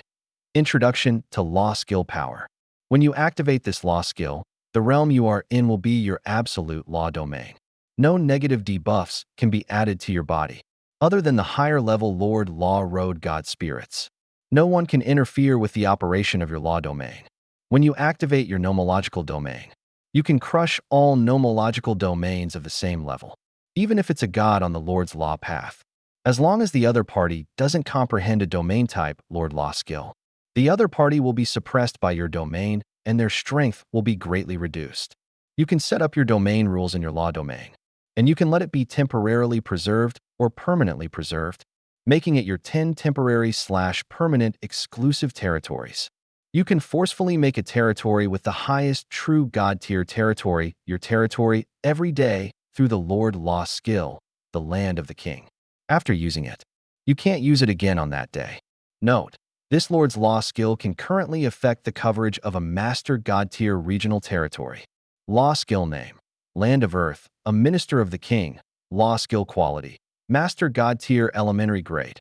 Introduction to law skill power. When you activate this law skill, the realm you are in will be your absolute law domain. No negative debuffs can be added to your body, other than the higher level Lord Law Road God spirits. No one can interfere with the operation of your law domain. When you activate your nomological domain, you can crush all nomological domains of the same level, even if it's a god on the Lord's law path. As long as the other party doesn't comprehend a domain type Lord Law skill, the other party will be suppressed by your domain and their strength will be greatly reduced. You can set up your domain rules in your law domain, and you can let it be temporarily preserved or permanently preserved, making it your 10 temporary/permanent exclusive territories. You can forcefully make a territory with the highest true God tier territory your territory every day through the Lord Law skill, the Land of the King. After using it, you can't use it again on that day. Note, this Lord's Law skill can currently affect the coverage of a Master God tier regional territory. Law skill name. Land of Earth, a Minister of the King. Law skill quality. Master God tier elementary grade.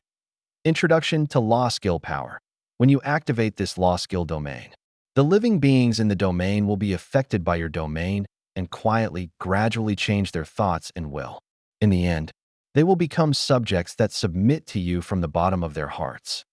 Introduction to law skill power. When you activate this law skill domain, the living beings in the domain will be affected by your domain and quietly, gradually change their thoughts and will. In the end, they will become subjects that submit to you from the bottom of their hearts.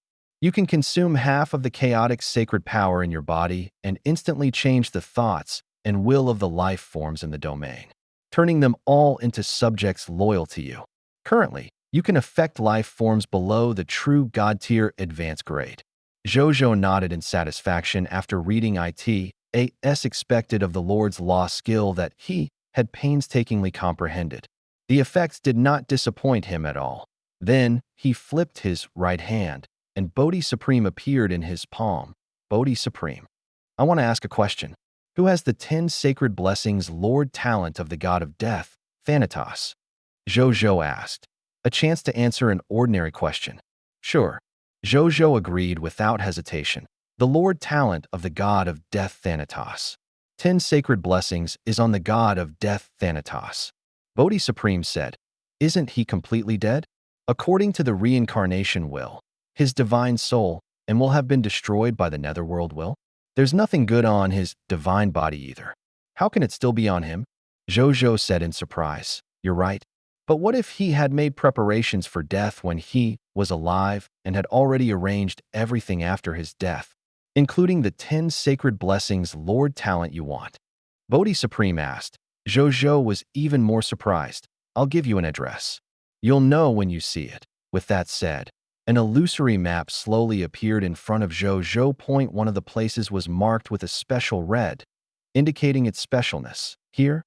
You can consume half of the chaotic sacred power in your body and instantly change the thoughts and will of the life forms in the domain, turning them all into subjects loyal to you. Currently, you can affect life forms below the true God tier advanced grade. Zhou Zhou nodded in satisfaction after reading as expected of the Lord's Law skill that he had painstakingly comprehended. The effects did not disappoint him at all. Then he flipped his right hand, and Bodhi Supreme appeared in his palm. Bodhi Supreme. I want to ask a question. Who has the 10 sacred blessings Lord talent of the god of death, Thanatos? Zhou Zhou asked. A chance to answer an ordinary question. Sure. Zhou Zhou agreed without hesitation. The Lord talent of the god of death Thanatos. 10 sacred blessings is on the god of death Thanatos. Bodhi Supreme said, isn't he completely dead? According to the reincarnation will, his divine soul and will have been destroyed by the netherworld will? There's nothing good on his divine body either. How can it still be on him? Zhou Zhou said in surprise. You're right. But what if he had made preparations for death when he was alive and had already arranged everything after his death, including the 10 sacred blessings Lord talent you want? Bodhi Supreme asked. Zhou Zhou was even more surprised. I'll give you an address. You'll know when you see it. With that said, an illusory map slowly appeared in front of Zhou Zhou. One of the places was marked with a special red, indicating its specialness. Here?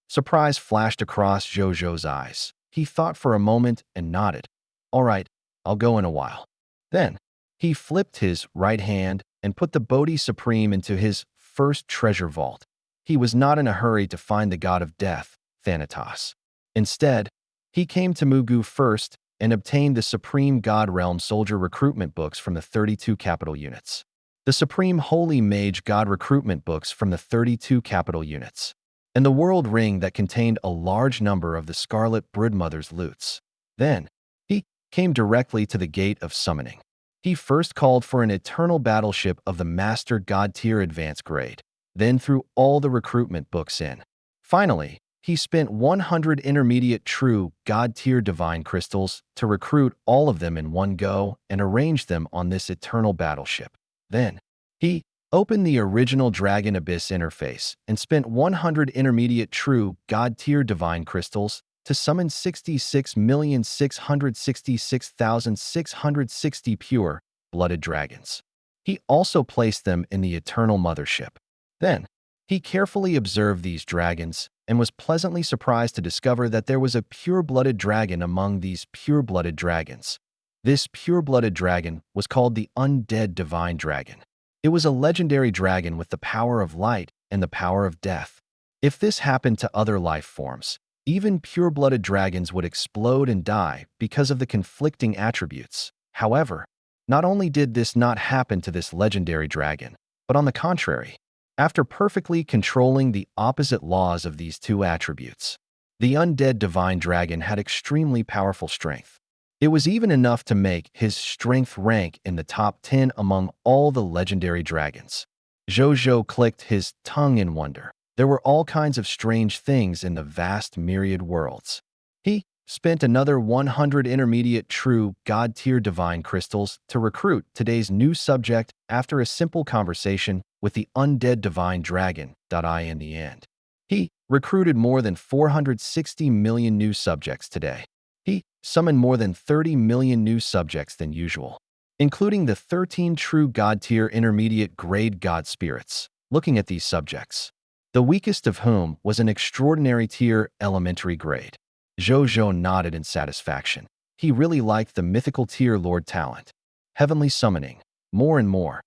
Surprise flashed across Zhou Zhou's eyes. He thought for a moment and nodded. All right, I'll go in a while. Then, he flipped his right hand and put the Bodhi Supreme into his first treasure vault. He was not in a hurry to find the god of death, Thanatos. Instead, he came to Mugu first and obtained the Supreme God Realm Soldier recruitment books from the 32 capital units. The Supreme Holy Mage God recruitment books from the 32 capital units, and the World Ring that contained a large number of the Scarlet Broodmother's loots. Then, he came directly to the Gate of Summoning. He first called for an eternal battleship of the Master God tier advanced grade, then threw all the recruitment books in. Finally, he spent 100 intermediate true God tier divine crystals to recruit all of them in one go and arrange them on this eternal battleship. Then, he opened the original Dragon Abyss interface and spent 100 intermediate true God tier divine crystals to summon 66,666,660 pure blooded dragons. He also placed them in the eternal mothership. Then, he carefully observed these dragons and was pleasantly surprised to discover that there was a pure-blooded dragon among these pure-blooded dragons. This pure-blooded dragon was called the Undead Divine Dragon. It was a legendary dragon with the power of light and the power of death. If this happened to other life forms, even pure-blooded dragons would explode and die because of the conflicting attributes. However, Not only did this not happen to this legendary dragon, but on the contrary, after perfectly controlling the opposite laws of these two attributes, the undead divine dragon had extremely powerful strength. It was even enough to make his strength rank in the top 10 among all the legendary dragons. Zhou Zhou clicked his tongue in wonder. There were all kinds of strange things in the vast myriad worlds. He spent another 100 intermediate true god-tier divine crystals to recruit today's new subject after a simple conversation with the undead divine dragon. In the end, he recruited more than 460 million new subjects today. He summoned more than 30 million new subjects than usual, including the 13 true god-tier intermediate grade god spirits. Looking at these subjects, the weakest of whom was an extraordinary tier elementary grade. Zhou Zhou nodded in satisfaction. He really liked the mythical tier Lord talent. Heavenly summoning, more and more.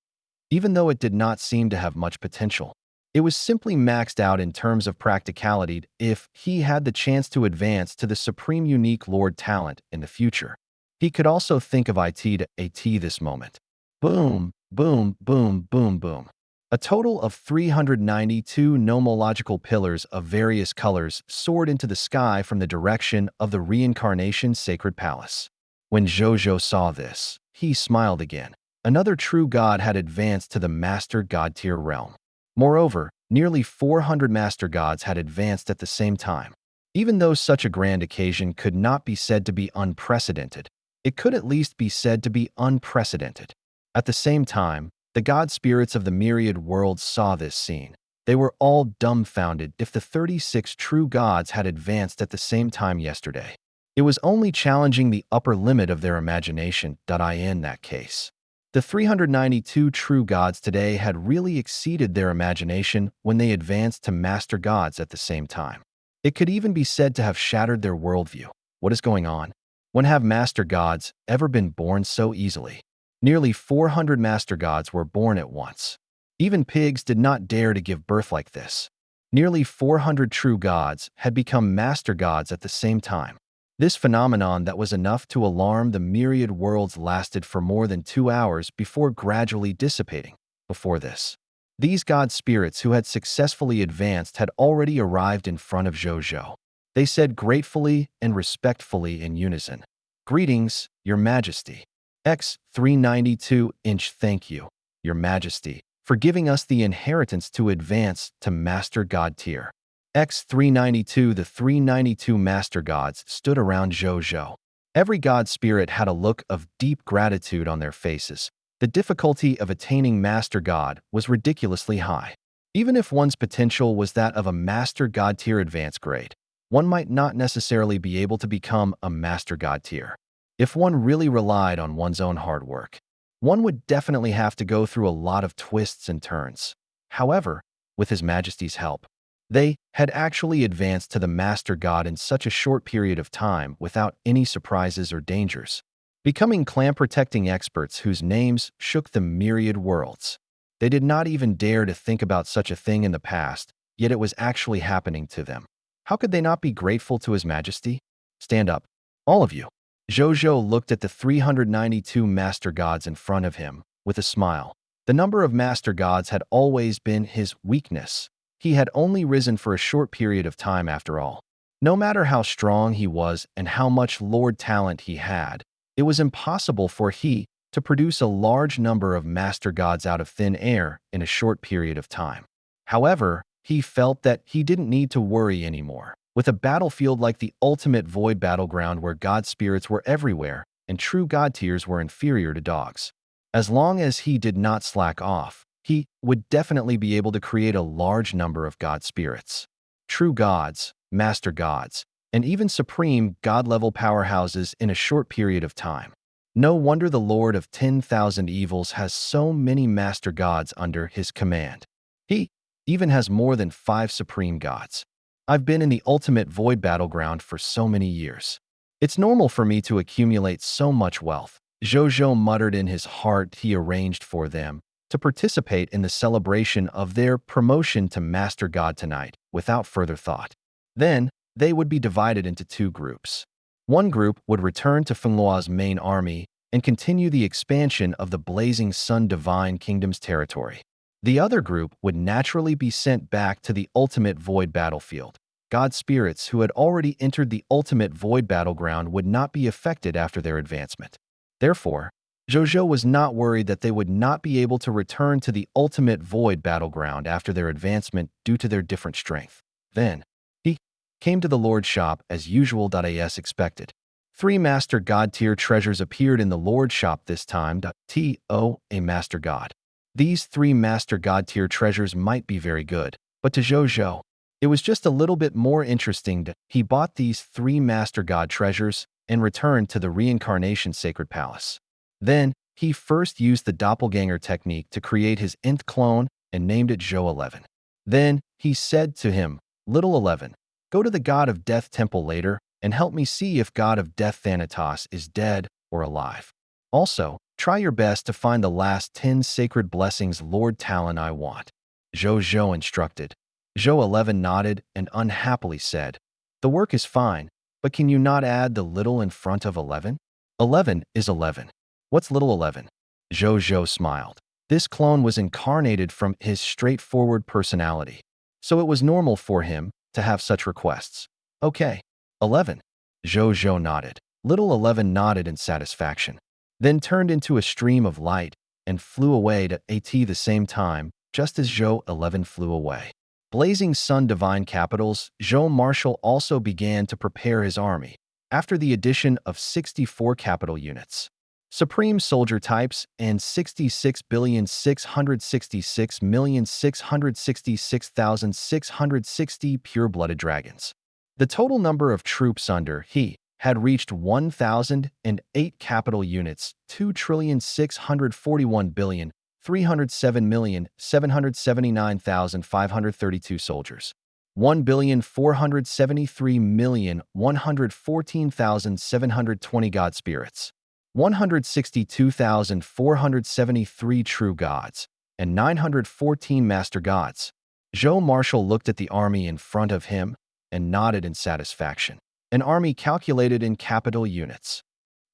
Even though it did not seem to have much potential, it was simply maxed out in terms of practicality if he had the chance to advance to the supreme unique Lord talent in the future. He could also think of it to AT this moment. Boom, boom, boom, boom, boom. A total of 392 nomological pillars of various colors soared into the sky from the direction of the reincarnation sacred palace. When Zhou Zhou saw this, he smiled again. Another true god had advanced to the master god tier realm. Moreover, nearly 400 master gods had advanced at the same time. Even though such a grand occasion could not be said to be unprecedented, it could at least be said to be unprecedented. At the same time, the god spirits of the myriad worlds saw this scene. They were all dumbfounded if the 36 true gods had advanced at the same time yesterday. It was only challenging the upper limit of their imagination. In that case, the 392 true gods today had really exceeded their imagination when they advanced to master gods at the same time. It could even be said to have shattered their worldview. What is going on? When have master gods ever been born so easily? Nearly 400 master gods were born at once. Even pigs did not dare to give birth like this. Nearly 400 true gods had become master gods at the same time. This phenomenon that was enough to alarm the myriad worlds lasted for more than 2 hours before gradually dissipating. Before this, these god spirits who had successfully advanced had already arrived in front of Zhou Zhou. They said gratefully and respectfully in unison, "Greetings, Your Majesty." X392 thank you, Your Majesty, for giving us the inheritance to advance to Master God tier. X392 The 392 Master Gods stood around Zhou Zhou. Every god spirit had a look of deep gratitude on their faces. The difficulty of attaining Master God was ridiculously high. Even if one's potential was that of a Master God tier advanced grade, one might not necessarily be able to become a Master God tier. If one really relied on one's own hard work, one would definitely have to go through a lot of twists and turns. However, with His Majesty's help, they had actually advanced to the Master God in such a short period of time without any surprises or dangers, becoming clan-protecting experts whose names shook the myriad worlds. They did not even dare to think about such a thing in the past, yet it was actually happening to them. How could they not be grateful to His Majesty? Stand up, all of you. Zhou Zhou looked at the 392 master gods in front of him with a smile. The number of master gods had always been his weakness. He had only risen for a short period of time after all. No matter how strong he was and how much lord talent he had, it was impossible for he to produce a large number of master gods out of thin air in a short period of time. However, he felt that he didn't need to worry anymore. With a battlefield like the ultimate void battleground where god spirits were everywhere and true god tiers were inferior to dogs. As long as he did not slack off, he would definitely be able to create a large number of god spirits. True gods, master gods, and even supreme god-level powerhouses in a short period of time. No wonder the Lord of 10,000 Evils has so many master gods under his command. He even has more than 5 supreme gods. I've been in the ultimate void battleground for so many years. It's normal for me to accumulate so much wealth. Zhou Zhou muttered in his heart. He arranged for them to participate in the celebration of their promotion to Master God tonight, without further thought. Then, they would be divided into 2 groups. One group would return to Fengluo's main army and continue the expansion of the blazing sun divine kingdom's territory. The other group would naturally be sent back to the ultimate void battlefield. God spirits who had already entered the ultimate void battleground would not be affected after their advancement. Therefore, Zhou Zhou was not worried that they would not be able to return to the ultimate void battleground after their advancement due to their different strength. Then, he came to the Lord's shop as usual. As expected. 3 Master God tier treasures appeared in the Lord's shop this time. A Master God. These 3 Master God tier treasures might be very good, but to Zhou Zhou, it was just a little bit more interesting. He bought these 3 Master God treasures and returned to the Reincarnation Sacred Palace. Then, he first used the doppelganger technique to create his nth clone and named it Zhou 11. Then, he said to him, Little 11, go to the God of Death temple later and help me see if God of Death Thanatos is dead or alive. Also, try your best to find the last 10 sacred blessings Lord Talon I want. Zhou Zhou instructed. Zhou 11 nodded and unhappily said, The work is fine, but can you not add the little in front of 11? 11 is 11. What's little 11? Zhou Zhou smiled. This clone was incarnated from his straightforward personality, so it was normal for him to have such requests. Okay, 11. Zhou Zhou nodded. Little 11 nodded in satisfaction, then turned into a stream of light and flew away at the same time, just as Zhou 11 flew away. Blazing Sun Divine Capitals, Zhou Marshal also began to prepare his army, after the addition of 64 capital units. Supreme Soldier types and 66,666,666,660 pure-blooded dragons. The total number of troops under he had reached 1,008 capital units, 2,641,307,779,532 soldiers, 1,473,114,720 god spirits, 162,473 true gods, and 914 master gods. Zhou Marshal looked at the army in front of him and nodded in satisfaction. An army calculated in capital units.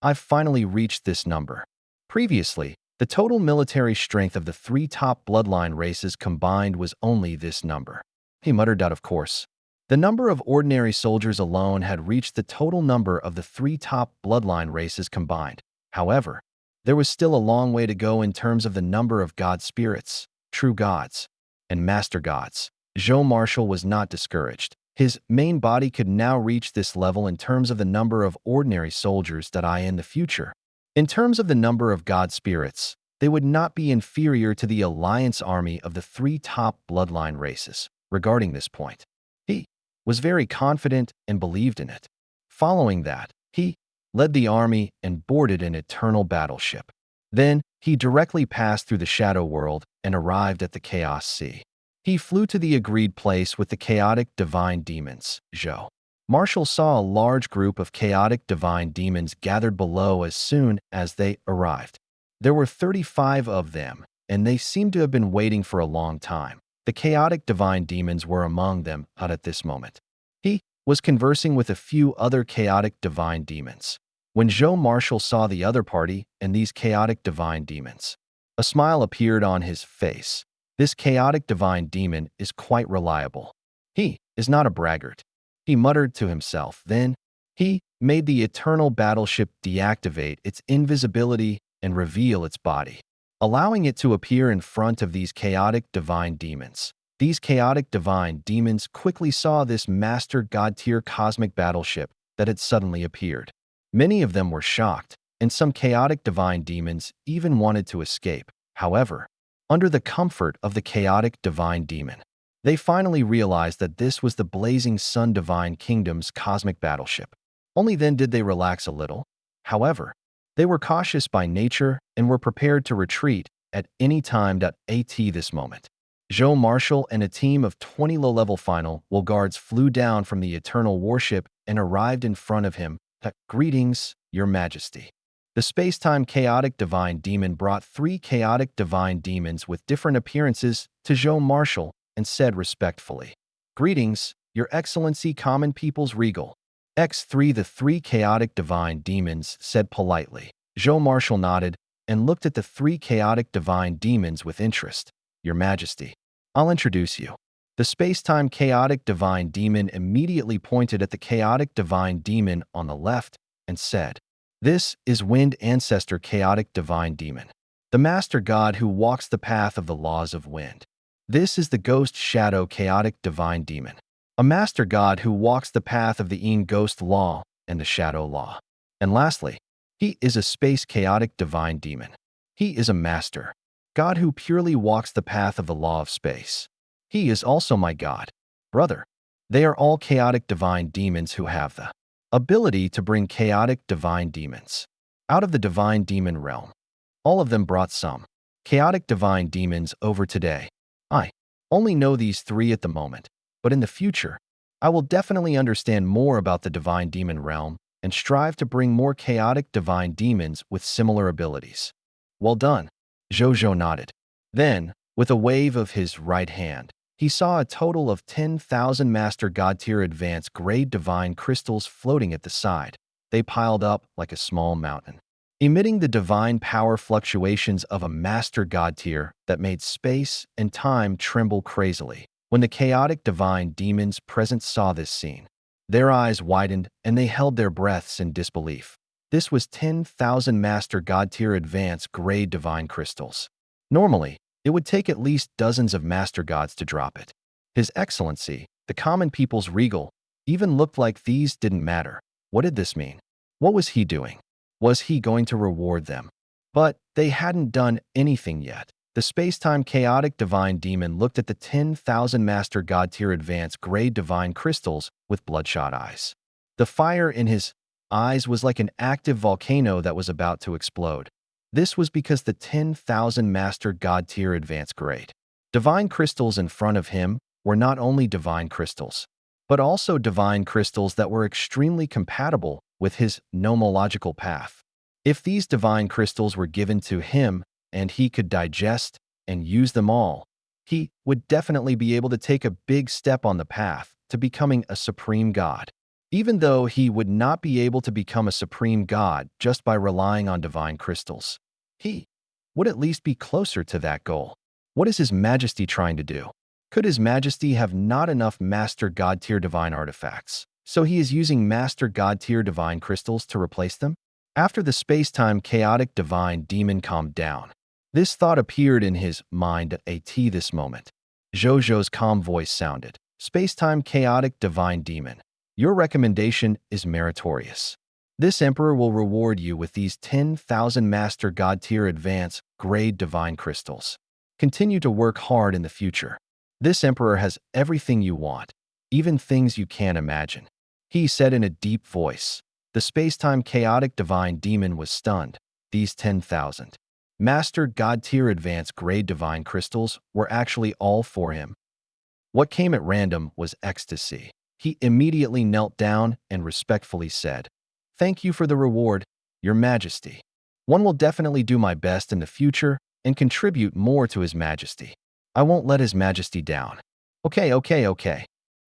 I've finally reached this number. Previously, the total military strength of the 3 top bloodline races combined was only this number. He muttered out, of course. The number of ordinary soldiers alone had reached the total number of the 3 top bloodline races combined. However, there was still a long way to go in terms of the number of god spirits, true gods, and master gods. Zhou Marshal was not discouraged. His main body could now reach this level in terms of the number of ordinary soldiers in the future. In terms of the number of god spirits, they would not be inferior to the alliance army of the 3 top bloodline races. Regarding this point, he was very confident and believed in it. Following that, he led the army and boarded an eternal battleship. Then, he directly passed through the Shadow World and arrived at the Chaos Sea. He flew to the agreed place with the chaotic divine demons. Zhou Marshal saw a large group of chaotic divine demons gathered below as soon as they arrived. There were 35 of them, and they seemed to have been waiting for a long time. The chaotic divine demons were among them at this moment. He was conversing with a few other chaotic divine demons. When Zhou Marshal saw the other party and these chaotic divine demons, a smile appeared on his face. This chaotic divine demon is quite reliable. He is not a braggart. He muttered to himself. Then, he made the eternal battleship deactivate its invisibility and reveal its body, allowing it to appear in front of these chaotic divine demons. These chaotic divine demons quickly saw this master god-tier cosmic battleship that had suddenly appeared. Many of them were shocked, and some chaotic divine demons even wanted to escape. However, under the comfort of the chaotic divine demon, they finally realized that this was the blazing sun divine kingdom's cosmic battleship. Only then did they relax a little. However, they were cautious by nature and were prepared to retreat at any time. At this moment, Zhou Marshal and a team of 20 low-level final will guards flew down from the eternal warship and arrived in front of him. Greetings, Your Majesty. The space-time chaotic divine demon brought 3 chaotic divine demons with different appearances to Zhou Marshal and said respectfully, Greetings, Your Excellency Common People's Regal. X3 The 3 chaotic divine demons said politely. Zhou Marshal nodded and looked at the three chaotic divine demons with interest. Your Majesty, I'll introduce you. The space-time chaotic divine demon immediately pointed at the chaotic divine demon on the left and said, "This is Wind Ancestor Chaotic Divine Demon, the Master God who walks the path of the laws of wind. This is the Ghost Shadow Chaotic Divine Demon, a Master God who walks the path of the Yin Ghost Law and the Shadow Law. And lastly, he is a Space Chaotic Divine Demon. He is a Master God who purely walks the path of the law of space. He is also my God, brother. They are all chaotic divine demons who have the ability to bring chaotic divine demons out of the divine demon realm. All of them brought some chaotic divine demons over today. I only know these three at the moment, but in the future, I will definitely understand more about the divine demon realm and strive to bring more chaotic divine demons with similar abilities." "Well done." Zhou Zhou nodded. Then, with a wave of his right hand, he saw a total of 10,000 Master God-tier advanced grade divine crystals floating at the side. They piled up like a small mountain, emitting the divine power fluctuations of a Master God-tier that made space and time tremble crazily. When the chaotic divine demons present saw this scene, their eyes widened and they held their breaths in disbelief. This was 10,000 Master God-tier advanced grade divine crystals. Normally, it would take at least dozens of Master Gods to drop it. His Excellency, the common people's regal, even looked like these didn't matter. What did this mean? What was he doing? Was he going to reward them? But they hadn't done anything yet. The space-time chaotic divine demon looked at the 10,000 Master God-tier advanced grade divine crystals with bloodshot eyes. The fire in his eyes was like an active volcano that was about to explode. This was because the 10,000 Master God-tier advanced grade divine crystals in front of him were not only divine crystals, but also divine crystals that were extremely compatible with his nomological path. If these divine crystals were given to him and he could digest and use them all, he would definitely be able to take a big step on the path to becoming a supreme god. Even though he would not be able to become a supreme god just by relying on divine crystals, he would at least be closer to that goal. What is His Majesty trying to do? Could His Majesty have not enough Master God-tier divine artifacts, so he is using Master God-tier divine crystals to replace them? After the space-time chaotic divine demon calmed down, this thought appeared in his mind at this moment. Zhou Zhou's calm voice sounded. "Space-time chaotic divine demon, your recommendation is meritorious. This Emperor will reward you with these 10,000 Master God-tier advanced grade divine crystals. Continue to work hard in the future. This Emperor has everything you want, even things you can't imagine," he said in a deep voice. The space-time chaotic divine demon was stunned. These 10,000 Master God-tier advanced grade divine crystals were actually all for him. What came at random was ecstasy. He immediately knelt down and respectfully said, "Thank you for the reward, Your Majesty. One will definitely do my best in the future and contribute more to His Majesty. I won't let His Majesty down." Okay.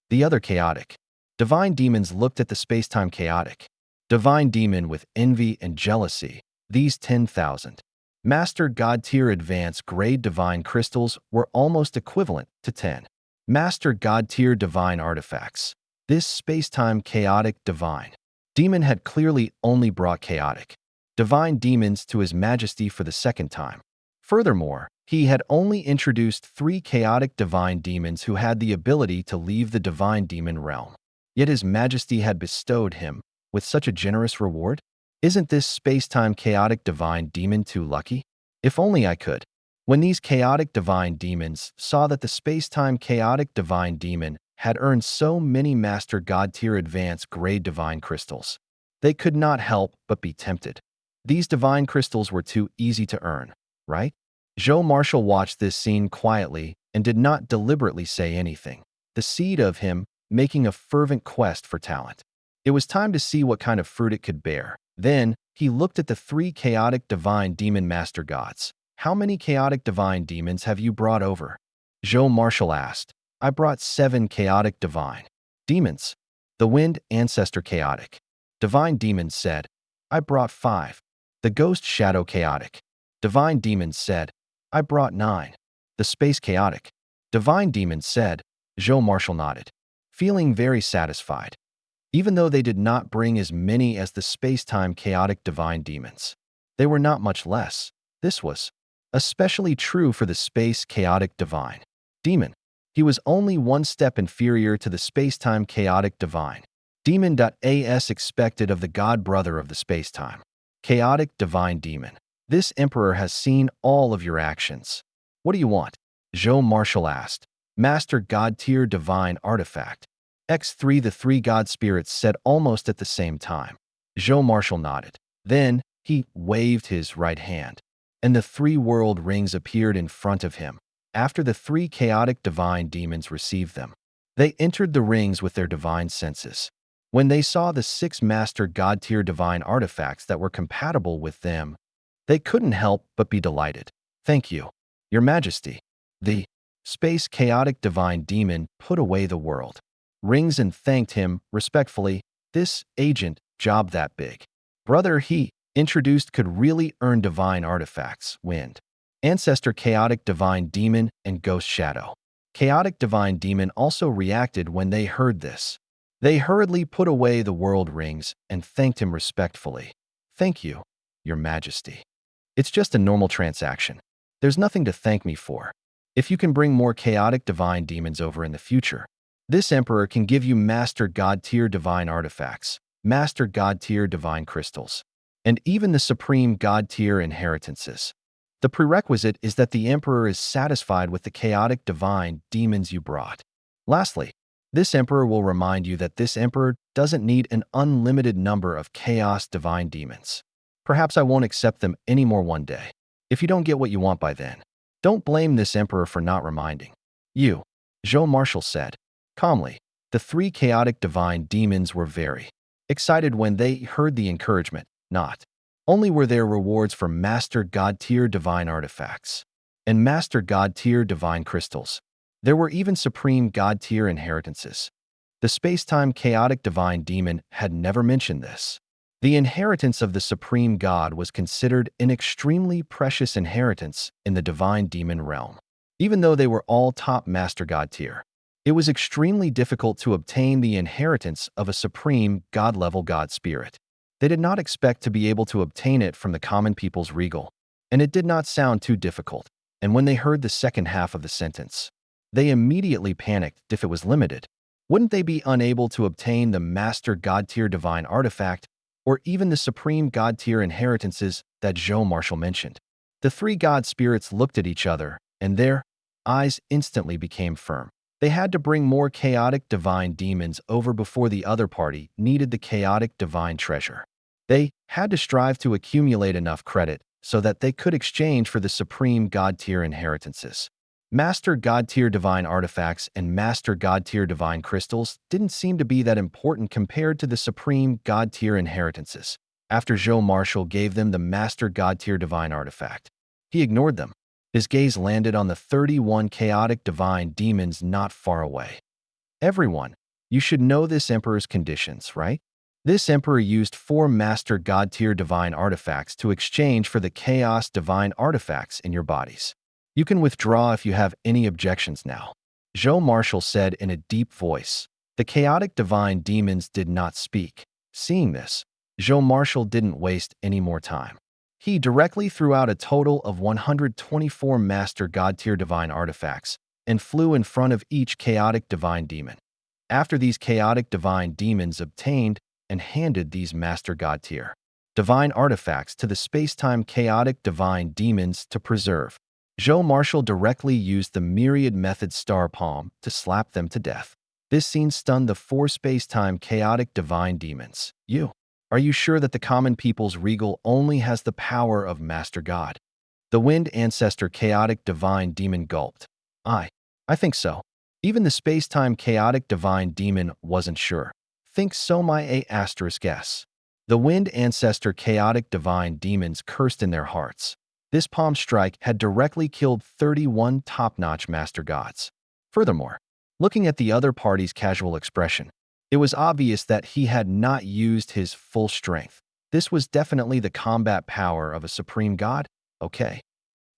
The other chaotic divine demons looked at the space-time chaotic divine demon with envy and jealousy. These 10,000 Master God-tier advanced grade divine crystals were almost equivalent to 10 Master God-tier divine artifacts. This space-time chaotic divine demon had clearly only brought chaotic divine demons to His Majesty for the second time. Furthermore, he had only introduced 3 chaotic divine demons who had the ability to leave the divine demon realm. Yet His Majesty had bestowed him with such a generous reward? Isn't this space-time chaotic divine demon too lucky? If only I could. When these chaotic divine demons saw that the space-time chaotic divine demon had earned so many Master God-tier advanced grade divine crystals, they could not help but be tempted. These divine crystals were too easy to earn, right? Zhou Marshal watched this scene quietly and did not deliberately say anything. The seed of him making a fervent quest for talent. It was time to see what kind of fruit it could bear. Then, he looked at the 3 chaotic divine demon master gods. "How many chaotic divine demons have you brought over?" Zhou Marshal asked. "I brought 7 chaotic divine demons." The wind ancestor chaotic divine demon said, "I brought 5. The ghost shadow chaotic. Divine demon said, I brought 9. The space chaotic. Divine demon said. Zhou Marshall nodded, feeling very satisfied. Even though they did not bring as many as the space-time chaotic divine demons, they were not much less. This was especially true for the space chaotic divine demon. He was only one step inferior to the space-time chaotic divine demon. As expected of the god brother of the space-time chaotic divine demon. This emperor has seen all of your actions. What do you want? Zhou Marshall asked. Master God tier divine artifact. X3 the 3 god spirits said almost at the same time. Zhou Marshall nodded. Then he waved his right hand, and the 3 world rings appeared in front of him. After the 3 chaotic divine demons received them, they entered the rings with their divine senses. When they saw the 6 master god tier divine artifacts that were compatible with them, they couldn't help but be delighted. Thank you, Your Majesty. The space chaotic divine demon put away the world rings and thanked him respectfully. This agent job that big brother he introduced could really earn divine artifacts. Wind, ancestor chaotic divine demon, and ghost shadow chaotic divine demon also reacted when they heard this. They hurriedly put away the world rings and thanked him respectfully. Thank you, Your Majesty. It's just a normal transaction. There's nothing to thank me for. If you can bring more chaotic divine demons over in the future, this emperor can give you master god tier divine artifacts, master god tier divine crystals, and even the supreme god tier inheritances. The prerequisite is that the emperor is satisfied with the chaotic divine demons you brought. Lastly, this emperor will remind you that this emperor doesn't need an unlimited number of chaos divine demons. Perhaps I won't accept them anymore one day. If you don't get what you want by then, don't blame this emperor for not reminding you, Zhou Marshall said calmly. The 3 chaotic divine demons were very excited when they heard the encouragement. Not only were there rewards for master god tier divine artifacts and master god tier divine crystals, there were even supreme god tier inheritances. The space-time chaotic divine demon had never mentioned this. The inheritance of the supreme god was considered an extremely precious inheritance in the divine demon realm. Even though they were all top master god tier, it was extremely difficult to obtain the inheritance of a supreme god-level god spirit. They did not expect to be able to obtain it from the common people's regal, and it did not sound too difficult. And when they heard the second half of the sentence, they immediately panicked. If it was limited, wouldn't they be unable to obtain the master god tier divine artifact or even the supreme god tier inheritances that Zhou Marshall mentioned? The 3 god spirits looked at each other, and their eyes instantly became firm. They had to bring more chaotic divine demons over before the other party needed the chaotic divine treasure. They had to strive to accumulate enough credit so that they could exchange for the supreme god tier inheritances. Master god tier divine artifacts and master god tier divine crystals didn't seem to be that important compared to the supreme god tier inheritances. After Zhou Marshall gave them the master god tier divine artifact, he ignored them. His gaze landed on the 31 chaotic divine demons not far away. Everyone, you should know this emperor's conditions, right? This emperor used 4 master god tier divine artifacts to exchange for the chaos divine artifacts in your bodies. You can withdraw if you have any objections now, Zhou Marshall said in a deep voice. The chaotic divine demons did not speak. Seeing this, Zhou Marshall didn't waste any more time. He directly threw out a total of 124 master god tier divine artifacts and flew in front of each chaotic divine demon. After these chaotic divine demons obtained and handed these master god tier divine artifacts to the space-time chaotic divine demons to preserve, Zhou Marshall directly used the myriad method star palm to slap them to death. This scene stunned the 4 space-time chaotic divine demons. Are you sure that the common people's regal only has the power of Master God? The wind ancestor chaotic divine demon gulped. I think so. Even the space-time chaotic divine demon wasn't sure. Think so my *s. The wind ancestor chaotic divine demons cursed in their hearts. This palm strike had directly killed 31 top-notch master gods. Furthermore, looking at the other party's casual expression, it was obvious that he had not used his full strength. This was definitely the combat power of a supreme god? Okay.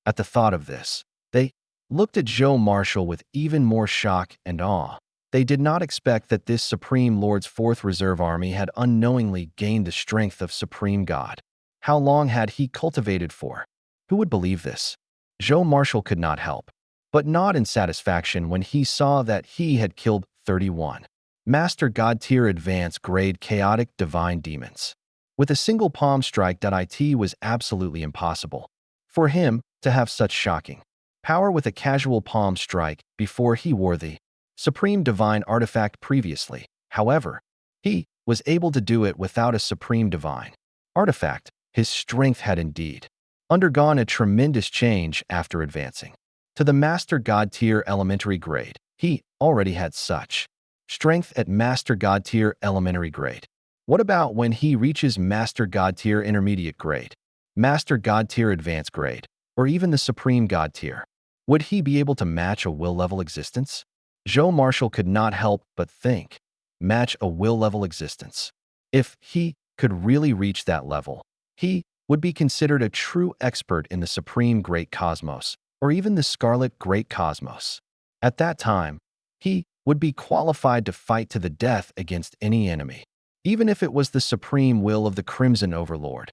At the thought of this, they looked at Zhou Marshal with even more shock and awe. They did not expect that this Supreme Lord's Fourth Reserve Army had unknowingly gained the strength of Supreme God. How long had he cultivated for? Who would believe this? Zhou Marshal could not help but nod in satisfaction when he saw that he had killed 31 Master God tier advanced grade chaotic divine demons. With a single palm strike, it was absolutely impossible for him to have such shocking power with a casual palm strike before he wore the Supreme Divine Artifact previously. However, he was able to do it without a Supreme Divine Artifact. His strength had indeed undergone a tremendous change after advancing to the Master God tier elementary grade. He already had such strength at Master God tier elementary grade. What about when he reaches Master God tier intermediate grade, Master God tier advanced grade, or even the Supreme God tier? Would he be able to match a will level existence? Zhou Marshal could not help but think, match a will level existence. If he could really reach that level, he would be considered a true expert in the Supreme Great Cosmos, or even the Scarlet Great Cosmos. At that time, he would be qualified to fight to the death against any enemy, even if it was the supreme will of the Crimson Overlord,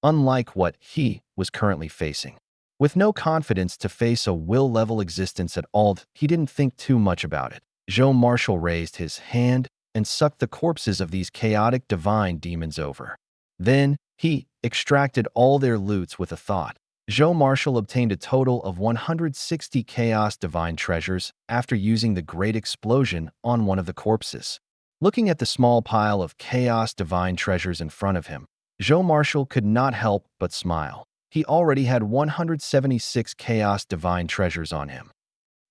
unlike what he was currently facing. With no confidence to face a will-level existence at all, he didn't think too much about it. Zhou Marshal raised his hand and sucked the corpses of these chaotic divine demons over. Then, he extracted all their loots with a thought. Zhou Marshal obtained a total of 160 Chaos Divine Treasures after using the Great Explosion on one of the corpses. Looking at the small pile of Chaos Divine Treasures in front of him, Zhou Marshal could not help but smile. He already had 176 Chaos Divine Treasures on him.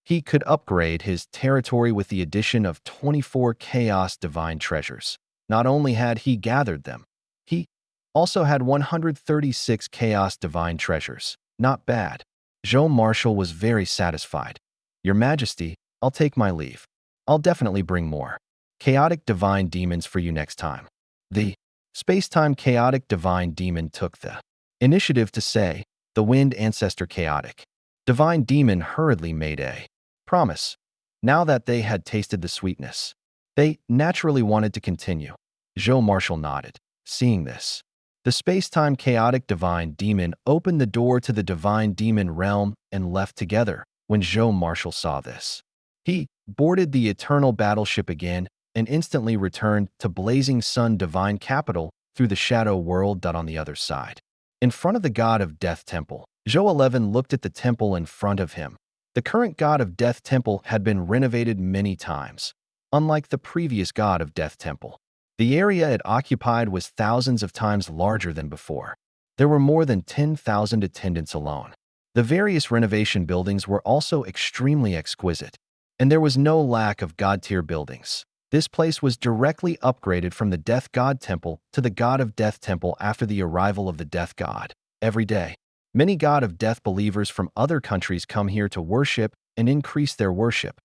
He could upgrade his territory with the addition of 24 Chaos Divine Treasures. Not only had he gathered them, he also had 136 Chaos Divine Treasures. Not bad. Zhou Marshal was very satisfied. Your Majesty, I'll take my leave. I'll definitely bring more Chaotic Divine Demons for you next time. The Space-Time Chaotic Divine Demon took the initiative to say, the Wind Ancestor Chaotic Divine Demon hurriedly made a promise. Now that they had tasted the sweetness, they naturally wanted to continue. Zhou Marshal nodded. Seeing this, the Space-Time Chaotic Divine Demon opened the door to the Divine Demon realm and left together. When Zhou Marshal saw this, he boarded the Eternal Battleship again and instantly returned to Blazing Sun Divine Capital through the Shadow World. On the other side, in front of the God of Death Temple, Zhou 11 looked at the temple in front of him. The current God of Death Temple had been renovated many times. Unlike the previous God of Death Temple, the area it occupied was thousands of times larger than before. There were more than 10,000 attendants alone. The various renovation buildings were also extremely exquisite, and there was no lack of God-tier buildings. This place was directly upgraded from the Death God Temple to the God of Death Temple after the arrival of the Death God. Every day, many God of Death believers from other countries come here to worship and increase their worship.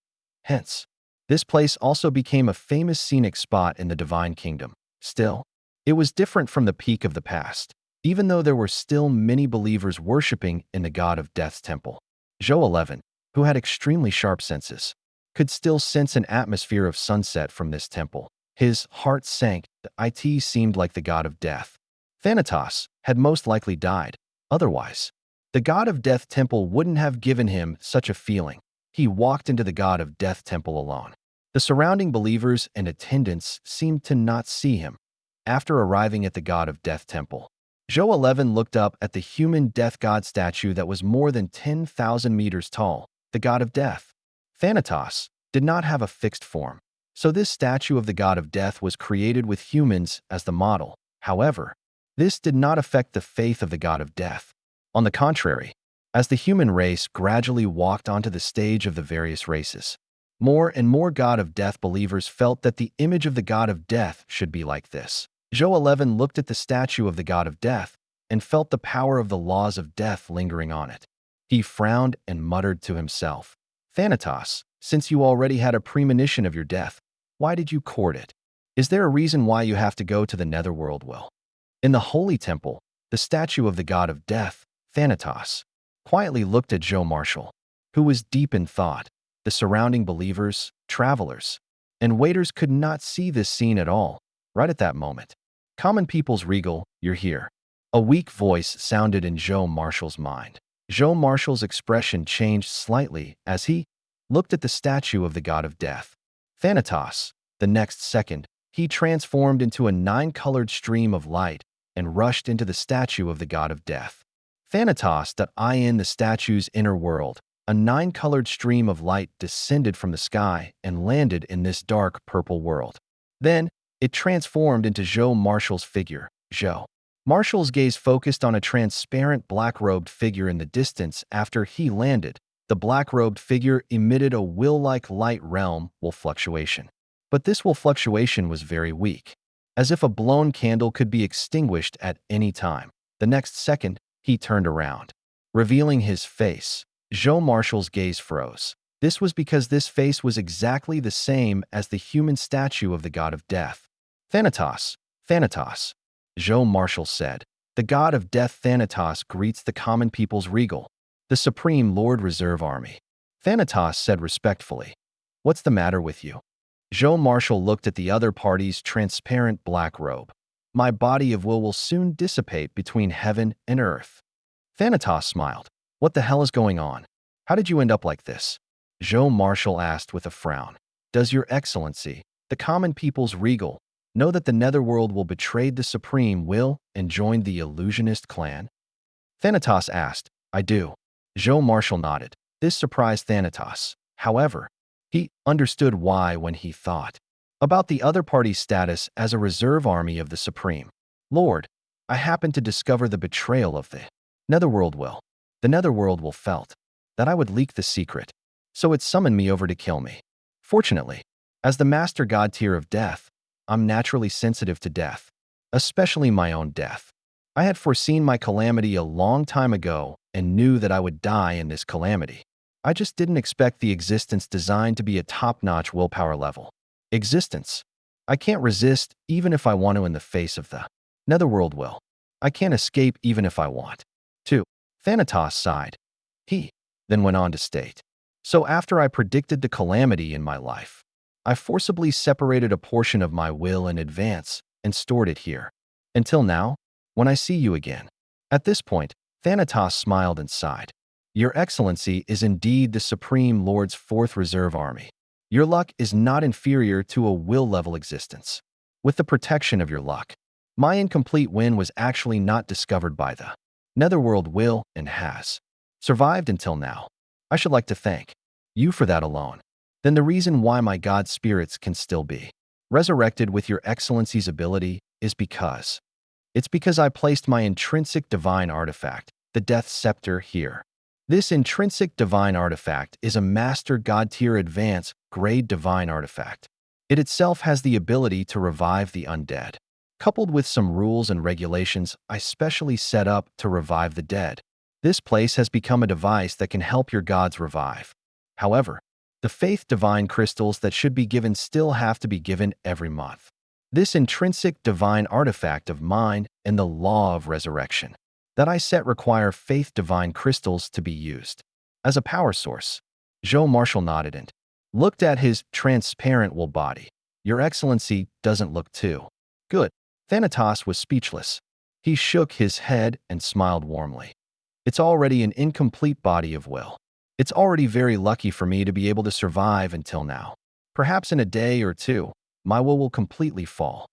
Hence, this place also became a famous scenic spot in the Divine Kingdom. Still, it was different from the peak of the past, even though there were still many believers worshiping in the God of Death's temple. Zhou 11, who had extremely sharp senses, could still sense an atmosphere of sunset from this temple. His heart sank. It seemed like the God of Death, Thanatos, had most likely died. Otherwise, the God of Death Temple wouldn't have given him such a feeling. He walked into the God of Death Temple alone. The surrounding believers and attendants seemed to not see him. After arriving at the God of Death Temple, Zhou 11 looked up at the human death god statue that was more than 10,000 meters tall. The God of Death, Thanatos, did not have a fixed form, so this statue of the God of Death was created with humans as the model. However, this did not affect the faith of the God of Death. On the contrary, as the human race gradually walked onto the stage of the various races, more and more God of Death believers felt that the image of the God of Death should be like this. Zhou 11 looked at the statue of the God of Death and felt the power of the laws of death lingering on it. He frowned and muttered to himself, Thanatos, since you already had a premonition of your death, why did you court it? Is there a reason why you have to go to the netherworld? Well, In the holy temple, the statue of the god of death, Thanatos, quietly looked at Zhou Marshall, who was deep in thought. The surrounding believers, travelers, and waiters could not see this scene at all, right at that moment. Common people's regal, you're here. A weak voice sounded in Zhou Marshall's mind. Zhou Marshall's expression changed slightly as he looked at the statue of the god of death, Thanatos. The next second, he transformed into a nine-colored stream of light and rushed into the statue of the god of death. Thanatos. In the statue's inner world, a nine-colored stream of light descended from the sky and landed in this dark purple world. Then, it transformed into Zhou Marshall's figure. Zhou Marshall's gaze focused on a transparent black-robed figure in the distance. After he landed, the black-robed figure emitted a will-like light realm will fluctuation. But this will fluctuation was very weak, as if a blown candle could be extinguished at any time. The next second, he turned around, revealing his face. Zhou Marshall's gaze froze. This was because this face was exactly the same as the human statue of the god of death. Thanatos, Thanatos, Zhou Marshall said. The god of death Thanatos greets the common people's regal, the Supreme Lord Reserve Army. Thanatos said respectfully, "What's the matter with you?" Zhou Marshall looked at the other party's transparent black robe. "My body of will soon dissipate between heaven and earth." Thanatos smiled. "What the hell is going on? How did you end up like this?" Zhou Marshall asked with a frown. "Does your excellency, the common people's regal, know that the netherworld will betray the supreme will and join the illusionist clan?" Thanatos asked. "I do." Zhou Marshall nodded. This surprised Thanatos. However, he understood why when he thought about the other party's status as a reserve army of the Supreme Lord. "I happened to discover the betrayal of the netherworld will. The netherworld will felt that I would leak the secret, so it summoned me over to kill me. Fortunately, as the master god tier of death, I'm naturally sensitive to death, especially my own death. I had foreseen my calamity a long time ago and knew that I would die in this calamity. I just didn't expect the existence designed to be a top-notch willpower level. Existence. I can't resist even if I want to in the face of the netherworld will. I can't escape even if I want to." Thanatos sighed. He then went on to state, "So after I predicted the calamity in my life, I forcibly separated a portion of my will in advance and stored it here. Until now, when I see you again." At this point, Thanatos smiled and sighed. "Your Excellency is indeed the Supreme Lord's 4th Reserve Army. Your luck is not inferior to a will-level existence. With the protection of your luck, my incomplete win was actually not discovered by the netherworld will and has survived until now. I should like to thank you for that alone. Then the reason why my god spirits can still be resurrected with your Excellency's ability is because I placed my intrinsic divine artifact, the Death Scepter, here. This intrinsic divine artifact is a Master God tier advanced grade divine artifact. It itself has the ability to revive the undead. Coupled with some rules and regulations I specially set up to revive the dead, this place has become a device that can help your gods revive. However, the faith divine crystals that should be given still have to be given every month. This intrinsic divine artifact of mine and the law of resurrection that I set require faith divine crystals to be used as a power source." Zhou Marshall nodded and looked at his transparent wool body. "Your Excellency doesn't look too good." Thanatos was speechless. He shook his head and smiled warmly. "It's already an incomplete body of will. It's already very lucky for me to be able to survive until now. Perhaps in a day or two, my will completely fall.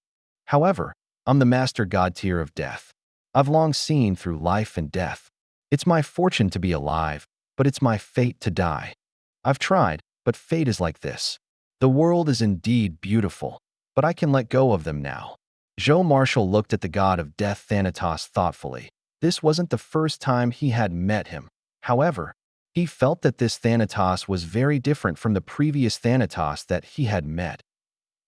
However, I'm the master god tier of death. I've long seen through life and death. It's my fortune to be alive, but it's my fate to die. I've tried, but fate is like this. The world is indeed beautiful, but I can let go of them now." Zhou Marshall looked at the god of death Thanatos thoughtfully. This wasn't the first time he had met him. However, he felt that this Thanatos was very different from the previous Thanatos that he had met.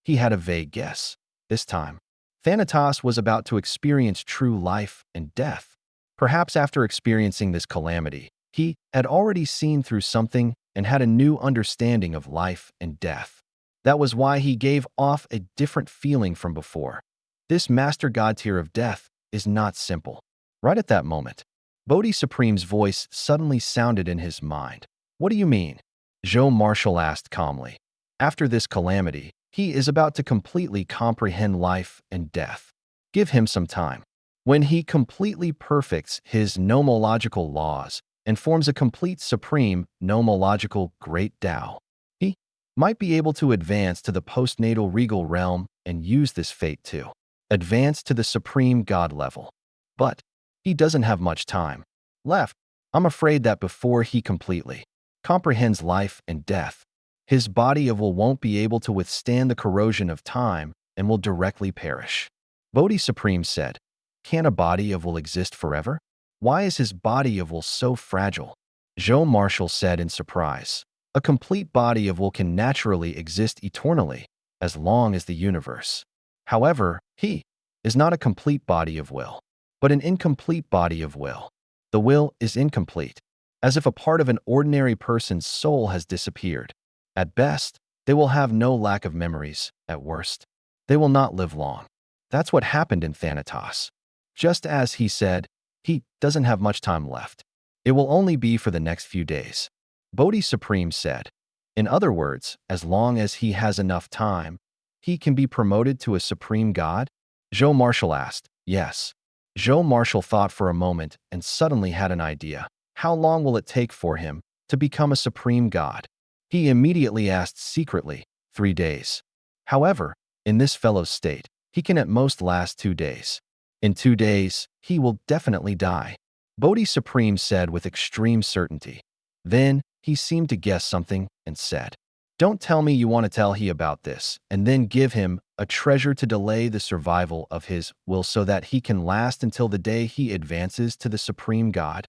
He had a vague guess. This time, Thanatos was about to experience true life and death. Perhaps after experiencing this calamity, he had already seen through something and had a new understanding of life and death. That was why he gave off a different feeling from before. This master god tier of death is not simple. Right at that moment, Bodhi Supreme's voice suddenly sounded in his mind. What do you mean? Zhou Marshall asked calmly. After this calamity, he is about to completely comprehend life and death. Give him some time. When he completely perfects his nomological laws and forms a complete supreme nomological great Tao, he might be able to advance to the postnatal regal realm and use this fate to advance to the supreme god level. But he doesn't have much time left. I'm afraid that before he completely comprehends life and death, his body of will won't be able to withstand the corrosion of time and will directly perish. Bodhi Supreme said, can a body of will exist forever? Why is his body of will so fragile? Zhou Marshall said in surprise, a complete body of will can naturally exist eternally, as long as the universe. However, he is not a complete body of will, but an incomplete body of will. The will is incomplete, as if a part of an ordinary person's soul has disappeared. At best, they will have no lack of memories. At worst, they will not live long. That's what happened in Thanatos. Just as he said, he doesn't have much time left. It will only be for the next few days. Bodhi Supreme said. In other words, as long as he has enough time, he can be promoted to a supreme god? Zhou Marshall asked. Yes. Zhou Marshall thought for a moment and suddenly had an idea. How long will it take for him to become a supreme god? He immediately asked secretly, 3 days. However, in this fellow's state, he can at most last 2 days. In 2 days, he will definitely die, Bodhi Supreme said with extreme certainty. Then, he seemed to guess something and said, don't tell me you want to tell he about this and then give him a treasure to delay the survival of his will so that he can last until the day he advances to the supreme god.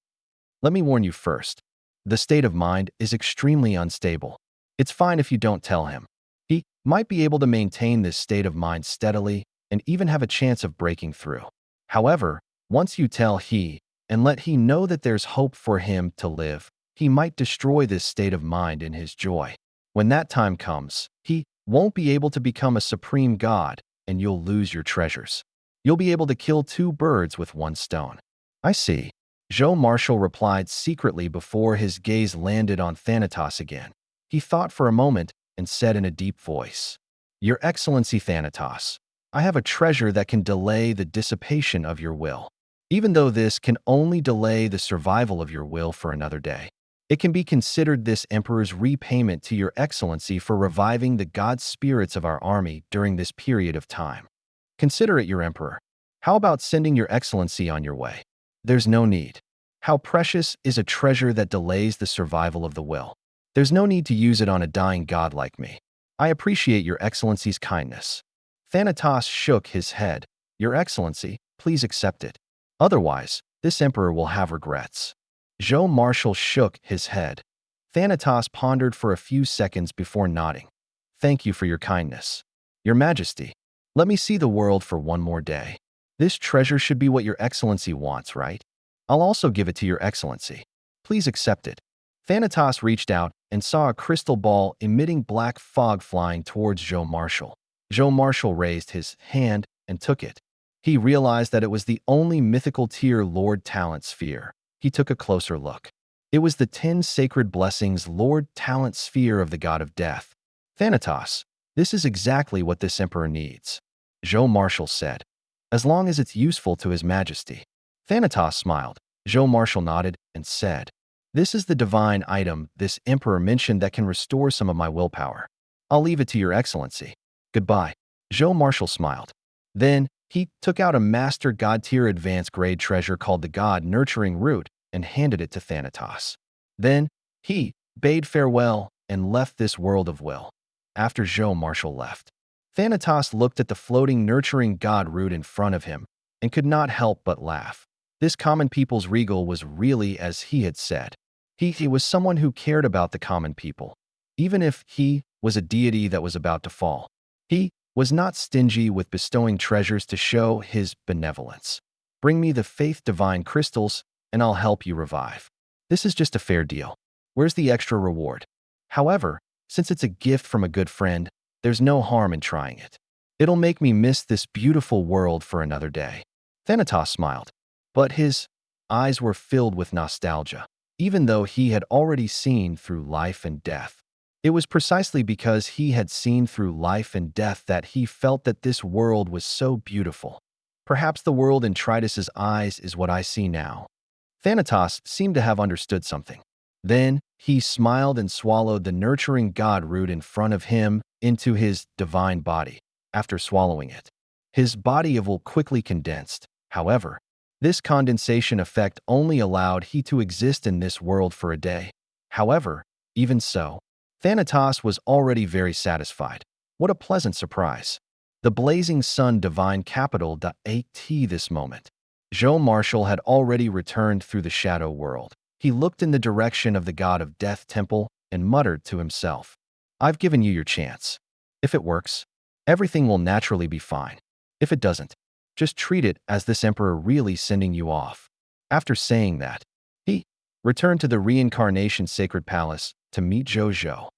Let me warn you first. The state of mind is extremely unstable. It's fine if you don't tell him. He might be able to maintain this state of mind steadily and even have a chance of breaking through. However, once you tell he and let he know that there's hope for him to live, he might destroy this state of mind in his joy. When that time comes, he won't be able to become a supreme god and you'll lose your treasures. You'll be able to kill 2 birds with 1 stone. I see. Zhou Marshall replied secretly before his gaze landed on Thanatos again. He thought for a moment and said in a deep voice, Your Excellency Thanatos, I have a treasure that can delay the dissipation of your will. Even though this can only delay the survival of your will for another day, it can be considered this emperor's repayment to your excellency for reviving the god spirits of our army during this period of time. Consider it, your emperor. How about sending your excellency on your way? There's no need. How precious is a treasure that delays the survival of the will? There's no need to use it on a dying god like me. I appreciate your excellency's kindness. Thanatos shook his head. Your excellency, please accept it. Otherwise, this emperor will have regrets. Zhou Marshall shook his head. Thanatos pondered for a few seconds before nodding. Thank you for your kindness. Your Majesty, let me see the world for 1 more day. This treasure should be what your excellency wants, right? I'll also give it to your excellency. Please accept it. Thanatos reached out and saw a crystal ball emitting black fog flying towards Zhou Marshall. Zhou Marshall raised his hand and took it. He realized that it was the only mythical tier Lord Talent Sphere. He took a closer look. It was the 10 sacred blessings Lord Talent Sphere of the God of Death. Thanatos, this is exactly what this emperor needs, Zhou Marshall said, as long as it's useful to his majesty. Thanatos smiled. Zhou Marshall nodded and said, this is the divine item this emperor mentioned that can restore some of my willpower. I'll leave it to your excellency. Goodbye. Zhou Marshall smiled. Then, he took out a master god tier advanced grade treasure called the God Nurturing Root and handed it to Thanatos. Then, he bade farewell and left this world of will. After Zhou Marshall left, Thanatos looked at the floating nurturing god root in front of him and could not help but laugh. This common people's regal was really as he had said. He was someone who cared about the common people. Even if he was a deity that was about to fall, he was not stingy with bestowing treasures to show his benevolence. Bring me the faith divine crystals, and I'll help you revive. This is just a fair deal. Where's the extra reward? However, since it's a gift from a good friend, there's no harm in trying it. It'll make me miss this beautiful world for another day. Thanatos smiled, but his eyes were filled with nostalgia, even though he had already seen through life and death. It was precisely because he had seen through life and death that he felt that this world was so beautiful. Perhaps the world in Tritus's eyes is what I see now. Thanatos seemed to have understood something. Then he smiled and swallowed the nurturing god root in front of him into his divine body. After swallowing it, his body of will quickly condensed. However, this condensation effect only allowed he to exist in this world for a day. However, even so, Thanatos was already very satisfied. What a pleasant surprise. The blazing sun divine capital .at this moment. Zhou Marshall had already returned through the shadow world. He looked in the direction of the god of death temple and muttered to himself, I've given you your chance. If it works, everything will naturally be fine. If it doesn't, just treat it as this emperor really sending you off. After saying that, he returned to the reincarnation sacred palace to meet Zhou Zhou.